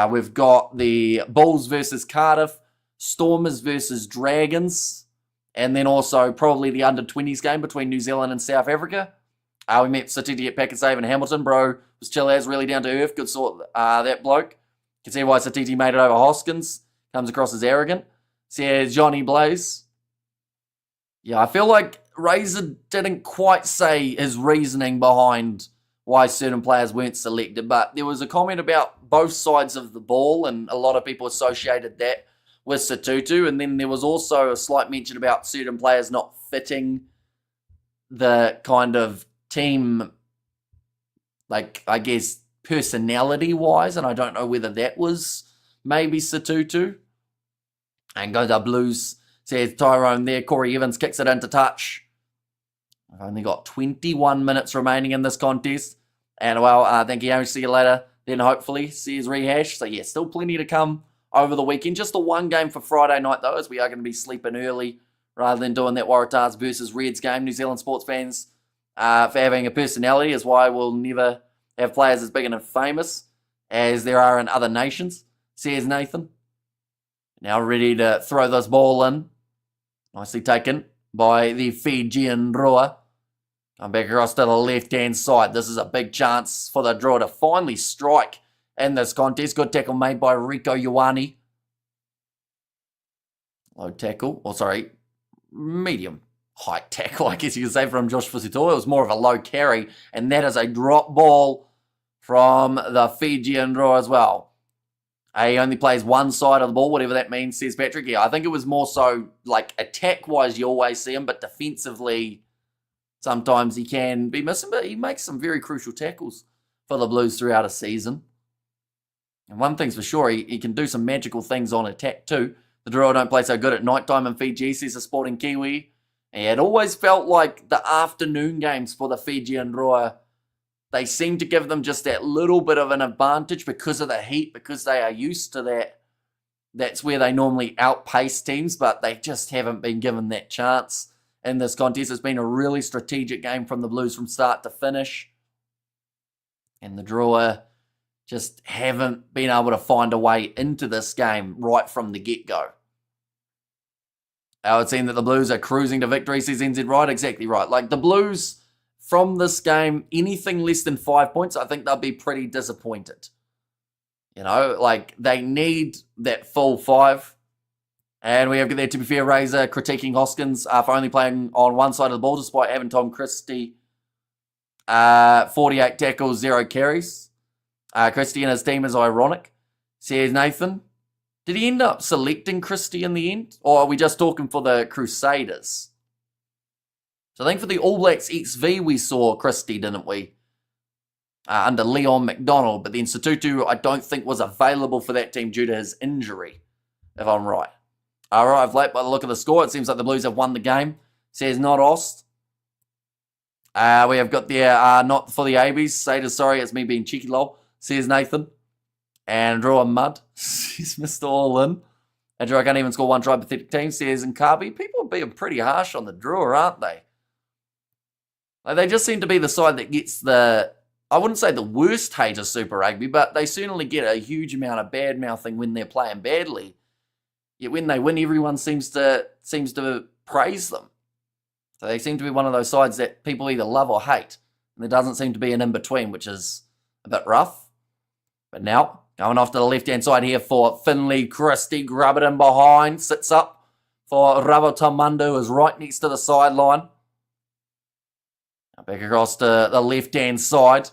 We've got the Bulls versus Cardiff, Stormers versus Dragons, and then also probably the under-20s game between New Zealand and South Africa. We met Satiti at Packensave in Hamilton. Bro was chill as, really down to earth. Good sort, that bloke. Can see why Satiti made it over Hoskins. Comes across as arrogant. Says Johnny Blaze. Yeah, I feel like Razor didn't quite say his reasoning behind why certain players weren't selected, but there was a comment about both sides of the ball, and a lot of people associated that with Satutu, and then there was also a slight mention about certain players not fitting the kind of team, like, I guess, personality-wise, and I don't know whether that was maybe Satutu. And go to Blues, says Tyrone there. Corey Evans kicks it into touch. I've only got 21 minutes remaining in this contest. And, well, thank you, see you later. Then, hopefully, says Rehash. So, yeah, still plenty to come over the weekend. Just the one game for Friday night, though, as we are going to be sleeping early rather than doing that Waratahs versus Reds game. New Zealand sports fans, for having a personality, is why we'll never have players as big and famous as there are in other nations, says Nathan. Now ready to throw this ball in. Nicely taken by the Fijian Drua. Come back across to the left-hand side. This is a big chance for the Drua to finally strike in this contest. Good tackle made by Rico Ioane. Low tackle, or sorry, medium height tackle, I guess you could say, from Josh Fusitoa. It was more of a low carry, and that is a drop ball from the Fijian Drua as well. He only plays one side of the ball, whatever that means, says Patrick. Yeah, I think it was more so, like, attack-wise, you always see him, but defensively, Sometimes he can be missing, but he makes some very crucial tackles for the Blues throughout a season. And one thing's for sure, he can do some magical things on attack too. The Drua don't play so good at night time in Fiji, says a Sporting Kiwi. And it always felt like the afternoon games for the FIJIAN Drua, they seem to give them just that little bit of an advantage because of the heat, because they are used to that. That's where they normally outpace teams, but they just haven't been given that chance in this contest. It's been a really strategic game from the Blues from start to finish. And the Drua just haven't been able to find a way into this game right from the get-go. It would seem that the Blues are cruising to victory, says NZ Right. Exactly right. Like the Blues from this game, anything less than 5 points, I think they'll be pretty disappointed. You know, like they need that full 5. And we have there, to be fair, Razor critiquing Hoskins for only playing on one side of the ball despite having Tom Christie 48 tackles, 0 carries. Christie and his team is ironic, says Nathan. Did he end up selecting Christie in the end? Or are we just talking for the Crusaders? So I think for the All Blacks XV we saw Christie, didn't we? Under Leon McDonald. But then Satutu I don't think was available for that team due to his injury, if I'm right. Arrived late by the look of the score. It seems like the Blues have won the game, says Not Ost. We have got there, not for the ABs. Say sorry, it's me being cheeky lol, says Nathan. And Drua Mud, he's missed all in. And Drua can't even score one try, pathetic team, says Nkabi. People are being pretty harsh on the Drua, aren't they? Like, they just seem to be the side that gets the, I wouldn't say the worst hate of Super Rugby, but they certainly get a huge amount of bad-mouthing when they're playing badly. Yet when they win, everyone seems to praise them. So they seem to be one of those sides that people either love or hate. And there doesn't seem to be an in-between, which is a bit rough. But now, going off to the left-hand side here for Finley. Christie, grub it in behind. Sits up for Ravotamundo, is right next to the sideline. Now back across to the left-hand side.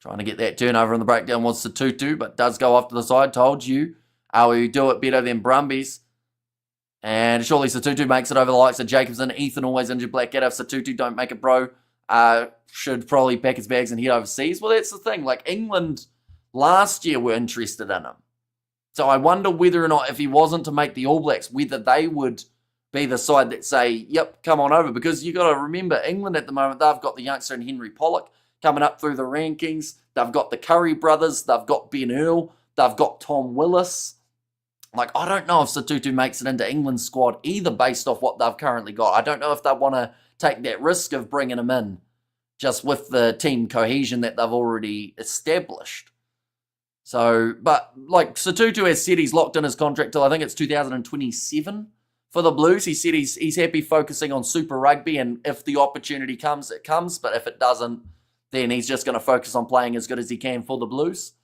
Trying to get that turnover in the breakdown was Satutu, but does go off to the side. Told you. We do it better than Brumbies. And surely Satutu makes it over the likes of Jacobson. Ethan always injured Blackadder. If Satutu don't make it, bro, should probably pack his bags and head overseas. Well, that's the thing. Like, England last year were interested in him. So I wonder whether or not, if he wasn't to make the All Blacks, whether they would be the side that say, yep, come on over. Because you got to remember, England at the moment, they've got the youngster in Henry Pollock coming up through the rankings. They've got the Curry brothers. They've got Ben Earl. They've got Tom Willis. Like, I don't know if Satutu makes it into England's squad either based off what they've currently got. I don't know if they want to take that risk of bringing him in just with the team cohesion that they've already established. So, but like Satutu has said he's locked in his contract till I think it's 2027 for the Blues. He said he's happy focusing on Super Rugby, and if the opportunity comes, it comes. But if it doesn't, then he's just going to focus on playing as good as he can for the Blues.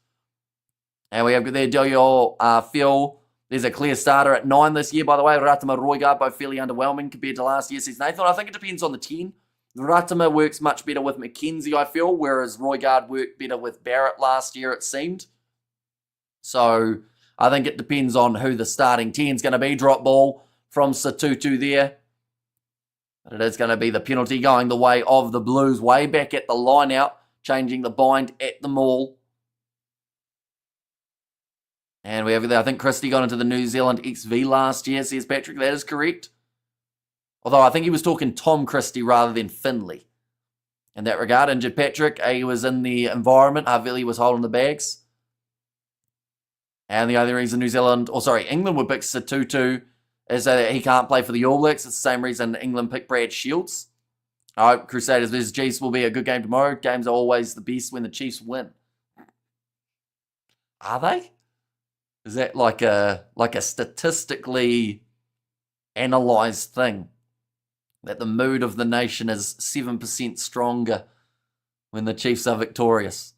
And we have there Delio Phil. There's a clear starter at 9 this year, by the way. Ratama, Roygaard, both fairly underwhelming compared to last year, says Nathan. I think it depends on the 10. Ratama works much better with McKenzie, I feel, whereas Roygaard worked better with Barrett last year, it seemed. So I think it depends on who the starting 10 is going to be. Drop ball from Satutu there. But it is going to be the penalty going the way of the Blues. Way back at the line out, changing the bind at the maul. And we have, I think Christie got into the New Zealand XV last year, says Patrick. That is correct. Although I think he was talking Tom Christie rather than Finley. In that regard, injured Patrick. He was in the environment. Havili was holding the bags. And the only reason England would pick Satutu is that he can't play for the All Blacks. It's the same reason England picked Brad Shields. All right, Crusaders versus Chiefs will be a good game tomorrow. Games are always the best when the Chiefs win. Are they? Is that like a statistically analysed thing? That the mood of the nation is 7% stronger when the Chiefs are victorious.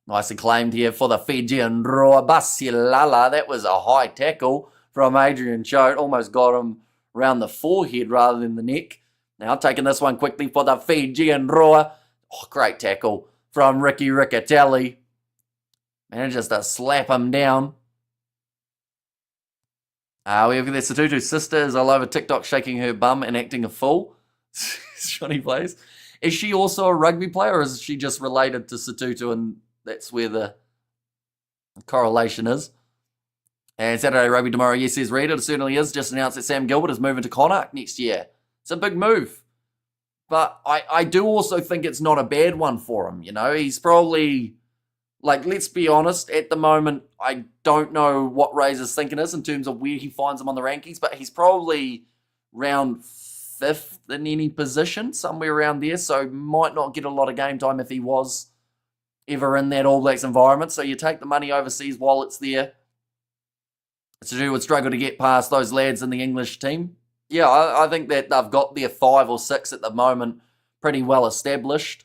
Nice acclaimed here for the FIJIAN Drua Basilala. That was a high tackle from Adrian Choate. Almost got him around the forehead rather than the neck. Now taking this one quickly for the FIJIAN Drua. Oh, great tackle from Ricky Riccatelli. Manages to slap him down. We have the Satutu's sister is all over TikTok shaking her bum and acting a fool. Johnny plays. Is she also a rugby player, or is she just related to Satutu, and that's where the correlation is? And Saturday Rugby tomorrow, yes, says Reader. It certainly is. Just announced that Sam Gilbert is moving to Connacht next year. It's a big move. But I do also think it's not a bad one for him. You know, he's probably, like, let's be honest, at the moment, I don't know what Razor's thinking is in terms of where he finds him on the rankings, but he's probably round 5th in any position, somewhere around there, so might not get a lot of game time if he was ever in that All Blacks environment. So you take the money overseas while it's there. Satu would struggle to get past those lads in the English team. Yeah, I think that they've got their 5 or 6 at the moment pretty well established.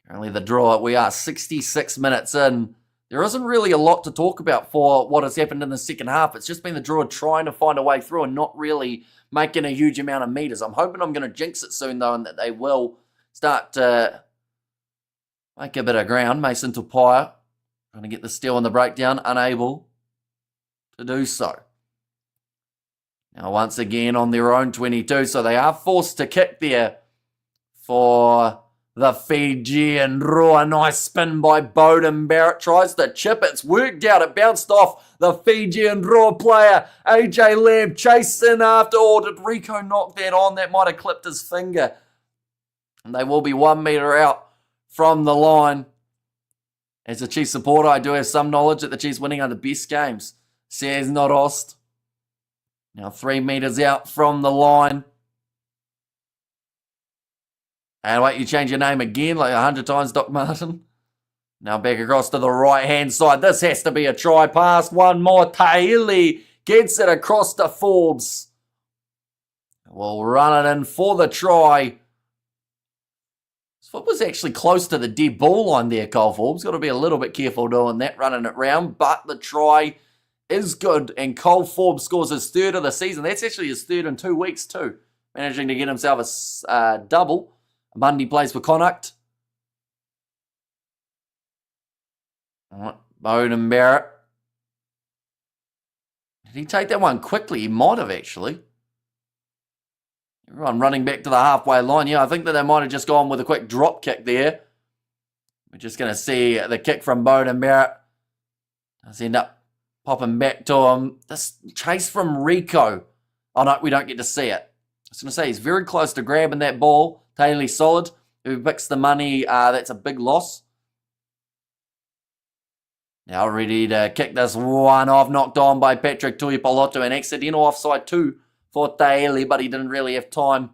Currently the draw, we are 66 minutes in. There isn't really a lot to talk about for what has happened in the second half. It's just been the draw trying to find a way through and not really making a huge amount of meters. I'm hoping I'm going to jinx it soon, though, and that they will start to make a bit of ground. Mason Tupaia trying to get the steal and the breakdown, unable to do so. Now, once again, on their own 22, so they are forced to kick there for the Fijian Drua. Nice spin by Bowden. Barrett tries to chip. It's worked out. It bounced off the Fijian Drua player. AJ Lamb chased in after. Oh, did Rico knock that on? That might have clipped his finger. And they will be 1 metre out from the line. As a Chiefs supporter, I do have some knowledge that the Chiefs winning are the best games. Says not Ost. Now 3 metres out from the line. And wait, you change your name again like 100 times, Doc Martin. Now back across to the right-hand side. This has to be a try pass. One more. Taili gets it across to Forbes. We'll run it in for the try. This foot was actually close to the dead ball line there, Cole Forbes. Got to be a little bit careful doing that, running it round. But the try is good, and Cole Forbes scores his 3rd of the season. That's actually his 3rd in 2 weeks too. Managing to get himself a double. Mundy plays for Connacht. Bowden Barrett. Did he take that one quickly? He might have actually. Everyone running back to the halfway line. Yeah, I think that they might have just gone with a quick drop kick there. We're just going to see the kick from Bowden Barrett. Does end up popping back to him. This chase from Rico. Oh no, we don't get to see it. I was going to say, he's very close to grabbing that ball. Taylor Solid, who picks the money. That's a big loss. Now ready to kick this one off. Knocked on by Patrick Tuipolotu. An accidental offside too for Taeli, but he didn't really have time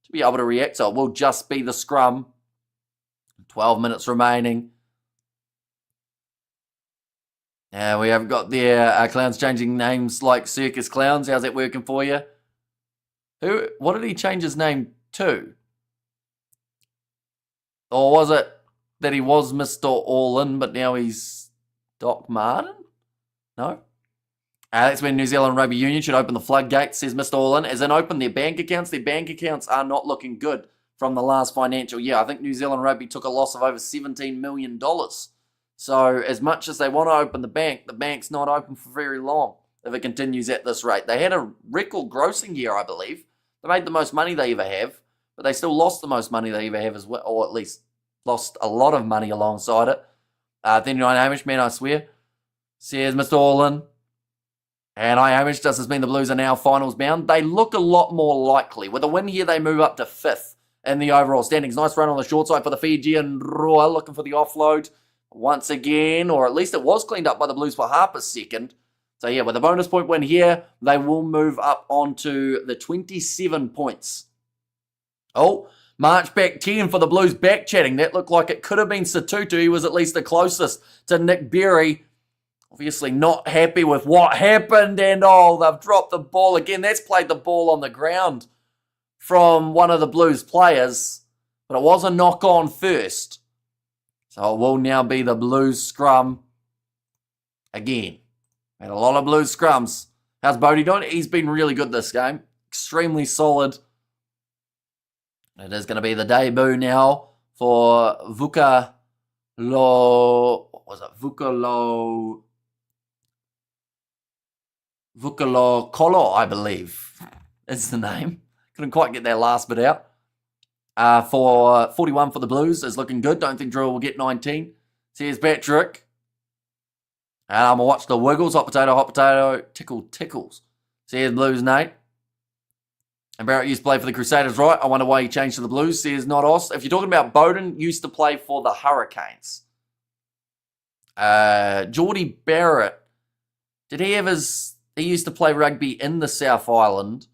to be able to react. So it will just be the scrum. 12 minutes remaining. Now we have got their clowns changing names like Circus Clowns. How's that working for you? What did he change his name to? Or was it that he was Mr. All-In, but now he's Doc Martin? No? That's when New Zealand Rugby Union should open the floodgates, says Mr. All-In. As in open their bank accounts. Their bank accounts are not looking good from the last financial year. I think New Zealand Rugby took a loss of over $17 million. So as much as they want to open the bank's not open for very long if it continues at this rate. They had a record grossing year, I believe. They made the most money they ever have. But they still lost the most money they ever have as well, or at least lost a lot of money alongside it. 39 Hamish, man, I swear. Says Mr. All-In. And Hamish, does this mean the Blues are now finals bound? They look a lot more likely. With a win here, they move up to 5th in the overall standings. Nice run on the short side for the Fijian Drua, looking for the offload once again, or at least it was cleaned up by the Blues for half a second. So yeah, with a bonus point win here, they will move up onto the 27 points. Oh, March back 10 for the Blues back chatting. That looked like it could have been Satutu. He was at least the closest to Nick Berry. Obviously not happy with what happened. And oh, they've dropped the ball again. That's played the ball on the ground from one of the Blues players. But it was a knock on first. So it will now be the Blues scrum again. Had a lot of Blues scrums. How's Bodie doing? He's been really good this game. Extremely solid. It is going to be the debut now for Vukalo Kolo, I believe, is the name. Couldn't quite get that last bit out. For 41 for the Blues is looking good. Don't think Drua will get 19. So here's Patrick. And I'm going to watch the Wiggles. Hot potato, tickles. So here's Blues, Nate. And Barrett used to play for the Crusaders, right? I wonder why he changed to the Blues. See, here's not Os. If you're talking about Bowden, used to play for the Hurricanes. Geordie Barrett. Did he have his... He used to play rugby in the South Island.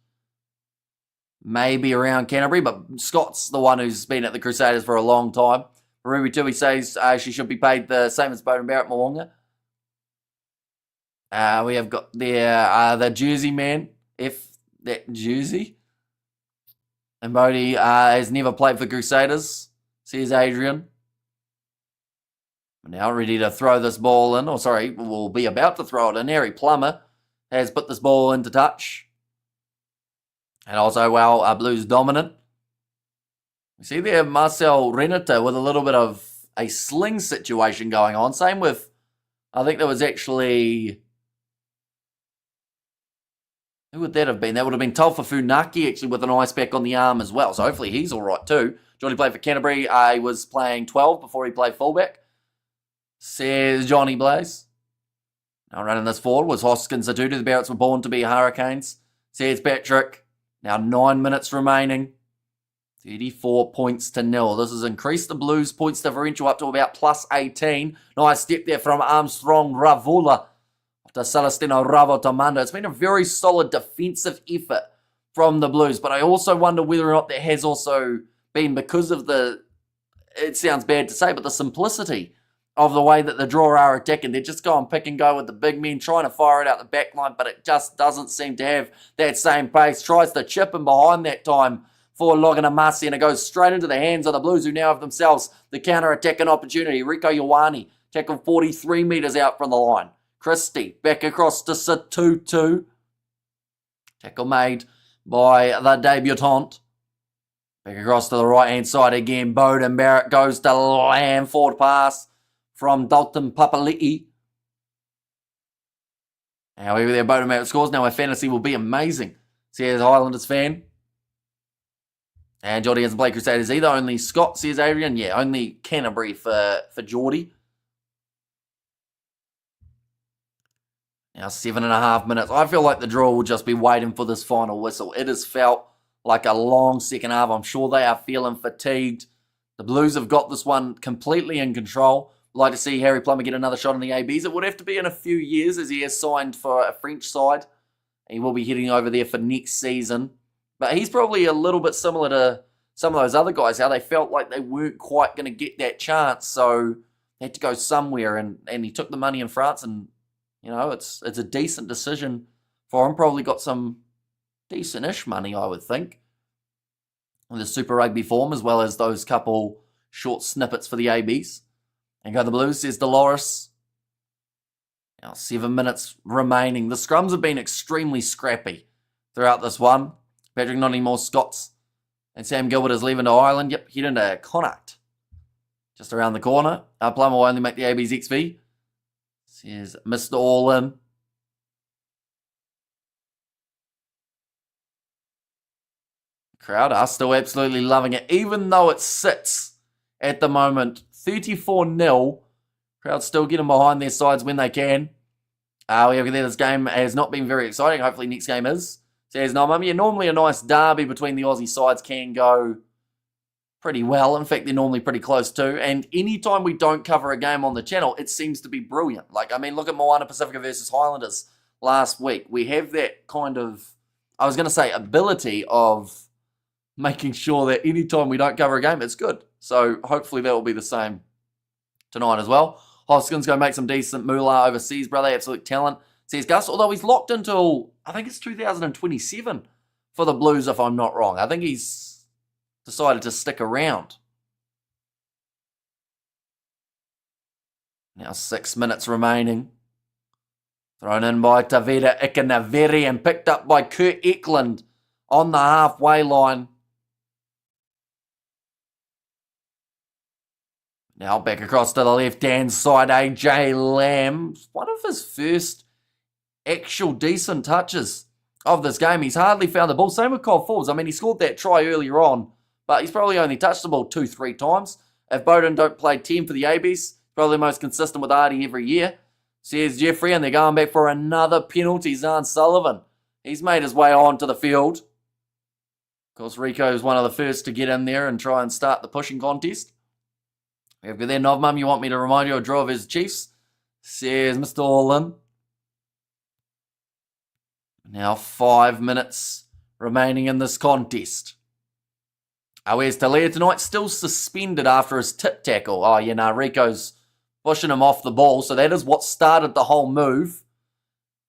Maybe around Canterbury, but Scott's the one who's been at the Crusaders for a long time. Ruby Tui says she should be paid the same as Bowden Barrett Moonga. We have got the Jersey man, that Jersey. And Bodie has never played for Crusaders, says Adrian. Now ready to throw this ball in, will be about to throw it in. Harry Plummer has put this ball into touch. And also, Blues dominant. We see there Marcel Renata with a little bit of a sling situation going on. Same with, I think there was actually... Who would that have been? That would have been Tolfa Funaki, actually, with an ice pack on the arm as well. So hopefully he's all right too. Johnny played for Canterbury. He was playing 12 before he played fullback. Says Johnny Blaze. Now running this forward was Hoskins Atutu. The Barretts were born to be Hurricanes. Says Patrick. Now 9 minutes remaining. 34 points to 0. This has increased the Blues points differential up to about plus 18. Nice step there from Armstrong Ravula to Celestino Ravotomando. It's been a very solid defensive effort from the Blues, but I also wonder whether or not that has also been because of it sounds bad to say, but the simplicity of the way that the Drua are attacking. They're just going pick and go with the big men, trying to fire it out the back line, but it just doesn't seem to have that same pace. Tries to chip him behind that time for Loganamasi, and it goes straight into the hands of the Blues, who now have themselves the counter-attacking opportunity. Rico Ioane tackled 43 metres out from the line. Christie back across to Satutu. Tackle made by the debutant. Back across to the right-hand side again. Bowden Barrett goes to Lamb. Forward pass from Dalton Papali'i. However, there Bowden Barrett scores. Now our fantasy will be amazing. Says Highlanders fan. And Geordie hasn't played Crusaders either. Only Scott, says Adrian. Yeah, only Canterbury for Geordie. Now 7.5 minutes. I feel like the Drua will just be waiting for this final whistle. It has felt like a long second half. I'm sure they are feeling fatigued. The Blues have got this one completely in control. I'd like to see Harry Plummer get another shot in the ABs. It would have to be in a few years, as he has signed for a French side. He will be heading over there for next season. But he's probably a little bit similar to some of those other guys, how they felt like they weren't quite going to get that chance. So they had to go somewhere, and he took the money in France, and you know, it's a decent decision for him. Probably got some decent-ish money, I would think. With the Super Rugby form, as well as those couple short snippets for the ABs. And go the Blues, says Dolores. Now 7 minutes remaining. The scrums have been extremely scrappy throughout this one. Patrick not anymore, Scots. And Sam Gilbert is leaving to Ireland. Yep, heading to Connacht. Just around the corner. Plummer will only make the ABs XV. Says Mr. All-In. Crowd are still absolutely loving it, even though it sits at the moment 34-0. Crowd still getting behind their sides when they can. We have there. This game has not been very exciting. Hopefully next game is. Says no, mum. Yeah, normally a nice derby between the Aussie sides can go pretty well. In fact, they're normally pretty close too. And anytime we don't cover a game on the channel, it seems to be brilliant. Like, I mean, look at Moana Pacifica versus Highlanders last week. We have that kind of, I was going to say, ability of making sure that anytime we don't cover a game, it's good. So hopefully that will be the same tonight as well. Hoskins going to make some decent moolah overseas, brother. Absolute talent, says Gus. Although he's locked until, I think it's 2027 for the Blues, if I'm not wrong. I think he's decided to stick around. Now 6 minutes remaining. Thrown in by Tavita Ikanaveri and picked up by Kurt Eklund on the halfway line. Now back across to the left-hand side, AJ Lamb. One of his first actual decent touches of this game. He's hardly found the ball. Same with Cole Forbes. I mean, he scored that try earlier on, but he's probably only touched the ball 2-3 times. If Bowden don't play 10 for the ABs, probably the most consistent with Artie every year. So here's Jeffrey, and they're going back for another penalty. Zahn Sullivan, he's made his way onto the field. Of course, Rico is one of the first to get in there and try and start the pushing contest. We have got there, Novmum, you want me to remind you of draw of his Chiefs? Says Mr. Orlin. Now 5 minutes remaining in this contest. Where's Talia tonight? Still suspended after his tip tackle. Oh, yeah, no, Rico's pushing him off the ball. So that is what started the whole move.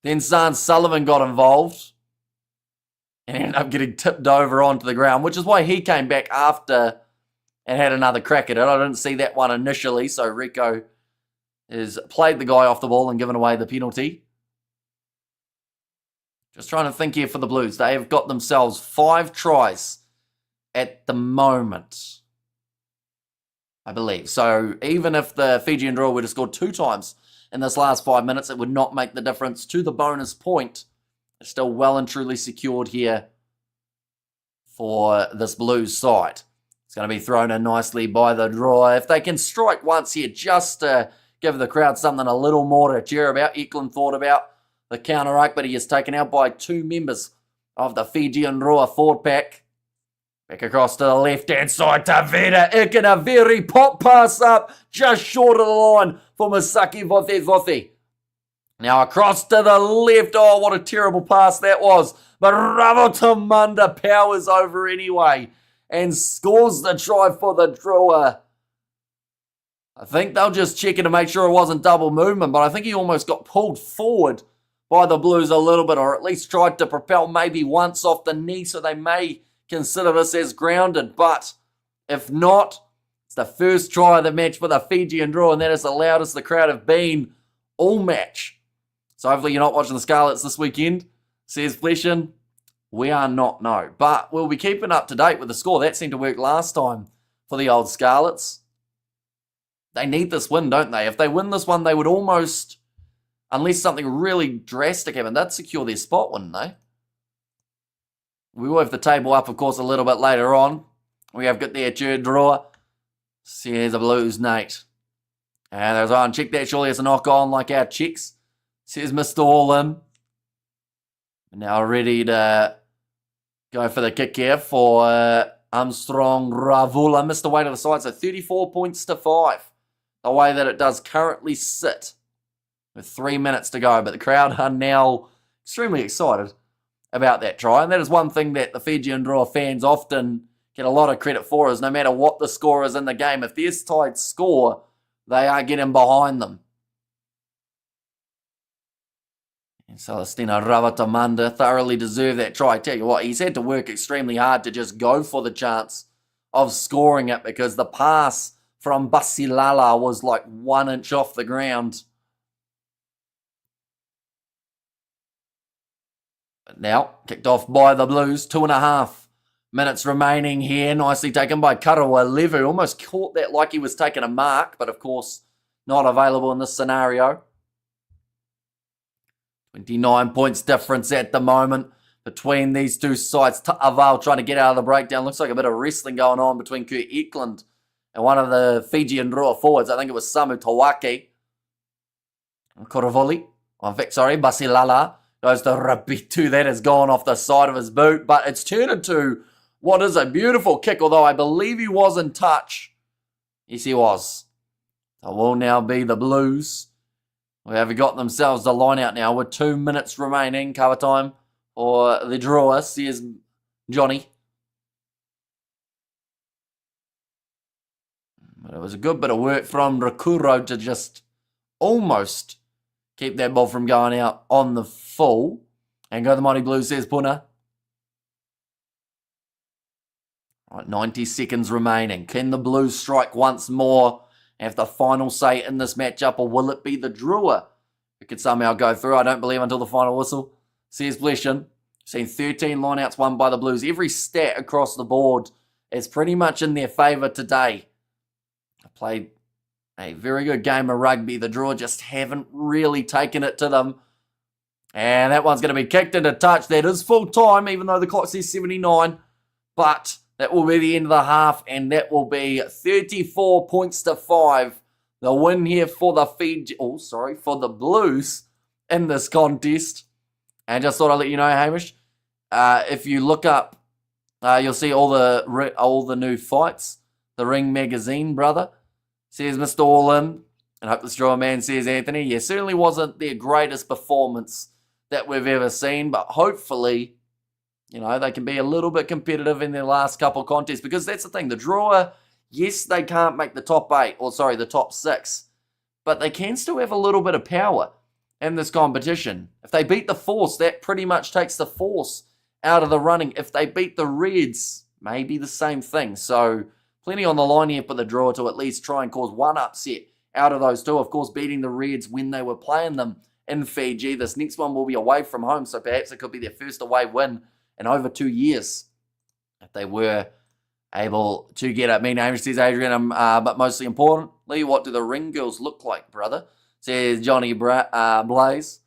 Then Zahn Sullivan got involved and ended up getting tipped over onto the ground, which is why he came back after and had another crack at it. I didn't see that one initially, so Rico has played the guy off the ball and given away the penalty. Just trying to think here for the Blues. They have got themselves 5 tries at the moment, I believe. So even if the Fijian Drua were to score 2 times in this last 5 minutes, it would not make the difference to the bonus point. It's still well and truly secured here for this Blues side. It's going to be thrown in nicely by the Drua. If they can strike once here just to give the crowd something a little more to cheer about. Eklund thought about the counter-arc, but he is taken out by 2 members of the Fijian Drua forward pack. Back across to the left-hand side to Vera. Ikena, very pop pass up, just short of the line for Masaki Vothi. Now across to the left. Oh, what a terrible pass that was. But Ravotamunda powers over anyway and scores the try for the Drua. I think they'll just check it to make sure it wasn't double movement, but I think he almost got pulled forward by the Blues a little bit, or at least tried to propel maybe once off the knee, so they may consider this as grounded. But if not, it's the first try of the match for the Fijian Drua, and that is the loudest the crowd have been all match. So hopefully you're not watching the Scarlets this weekend, says Fleshin. We are not, no. But we'll be keeping up to date with the score. That seemed to work last time for the old Scarlets. They need this win, don't they? If they win this one, they would almost, unless something really drastic happened, they'd secure their spot, wouldn't they? We will have the table up, of course, a little bit later on. We have got their third draw. Says the Blues, Nate. And there's on. Check that, surely it's a knock-on like our chicks. Says Mr. Orlin. Now ready to go for the kick here for Armstrong Ravula. Missed the way to the side, so 34 points to 5. The way that it does currently sit with 3 minutes to go. But the crowd are now extremely excited about that try. And that is one thing that the Fijian Drua fans often get a lot of credit for, is no matter what the score is in the game, if there's tied score, they are getting behind them. And Celestino Ravatamanda thoroughly deserved that try. I tell you what, he's had to work extremely hard to just go for the chance of scoring it, because the pass from Basilala was like 1 inch off the ground. But now, kicked off by the Blues. 2.5 minutes remaining here. Nicely taken by Karawa Levu. Almost caught that like he was taking a mark, but of course not available in this scenario. 29 points difference at the moment between these two sides. Aval trying to get out of the breakdown. Looks like a bit of wrestling going on between Kurt Eklund and one of the Fijian Drua forwards. I think it was Samu Tawaki. Korovoli. Basilala goes to Rabitu. That has gone off the side of his boot, but it's turned into what is a beautiful kick, although I believe he was in touch. Yes, he was. So will now be the Blues. We have got themselves the line out now with 2 minutes remaining. Cover time for the Drua, says Johnny. But it was a good bit of work from Rakuro to just almost keep that ball from going out on the full. And go the Mighty Blues, says Puna. Right, 90 seconds remaining. Can the Blues strike once more? Have the final say in this matchup, or will it be the Drua who could somehow go through? I don't believe until the final whistle, says Bleshin. Seen 13 lineouts won by the Blues. Every stat across the board is pretty much in their favour today. I played a very good game of rugby. The Drua just haven't really taken it to them And that one's going to be kicked into touch. That is full time, even though the clock says 79. But that will be the end of the half, and that will be 34 points to 5. The win here for the for the Blues in this contest. And just thought I'd let you know, Hamish, if you look up, you'll see all the new fights. The Ring magazine, brother, says Mr. All-In, and Hopeless Drawer Man says Anthony. Yeah, certainly wasn't their greatest performance that we've ever seen, but hopefully, you know, they can be a little bit competitive in their last couple of contests, because that's the thing. The drawer, yes, they can't make the top 8, the top 6, but they can still have a little bit of power in this competition. If they beat the Force, that pretty much takes the Force out of the running. If they beat the Reds, maybe the same thing. So plenty on the line here for the draw to at least try and cause one upset out of those two. Of course, beating the Reds when they were playing them in Fiji. This next one will be away from home, so perhaps it could be their first away win in over 2 years if they were able to get it. Me name says Adrian, but mostly importantly, what do the Ring girls look like, brother? Says Johnny Blaze.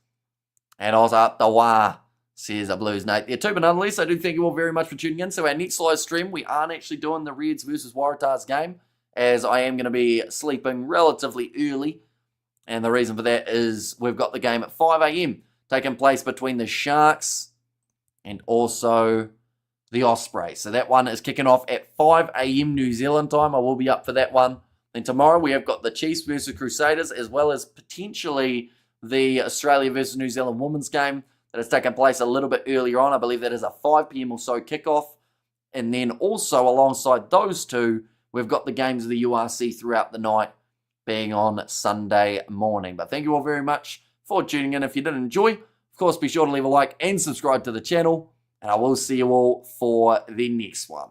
And also up the wah, says a Blues Nate there too. But nonetheless, I do thank you all very much for tuning in. So our next live stream, we aren't actually doing the Reds versus Waratahs game, as I am going to be sleeping relatively early. And the reason for that is we've got the game at 5 a.m. taking place between the Sharks and also the Ospreys. So that one is kicking off at 5 a.m. New Zealand time. I will be up for that one. Then tomorrow we have got the Chiefs versus Crusaders, as well as potentially the Australia versus New Zealand women's game that has taken place a little bit earlier on. I believe that is a 5 p.m. or so kickoff. And then also alongside those two, we've got the games of the URC throughout the night being on Sunday morning. But thank you all very much for tuning in. If you did enjoy, of course, be sure to leave a like and subscribe to the channel. And I will see you all for the next one.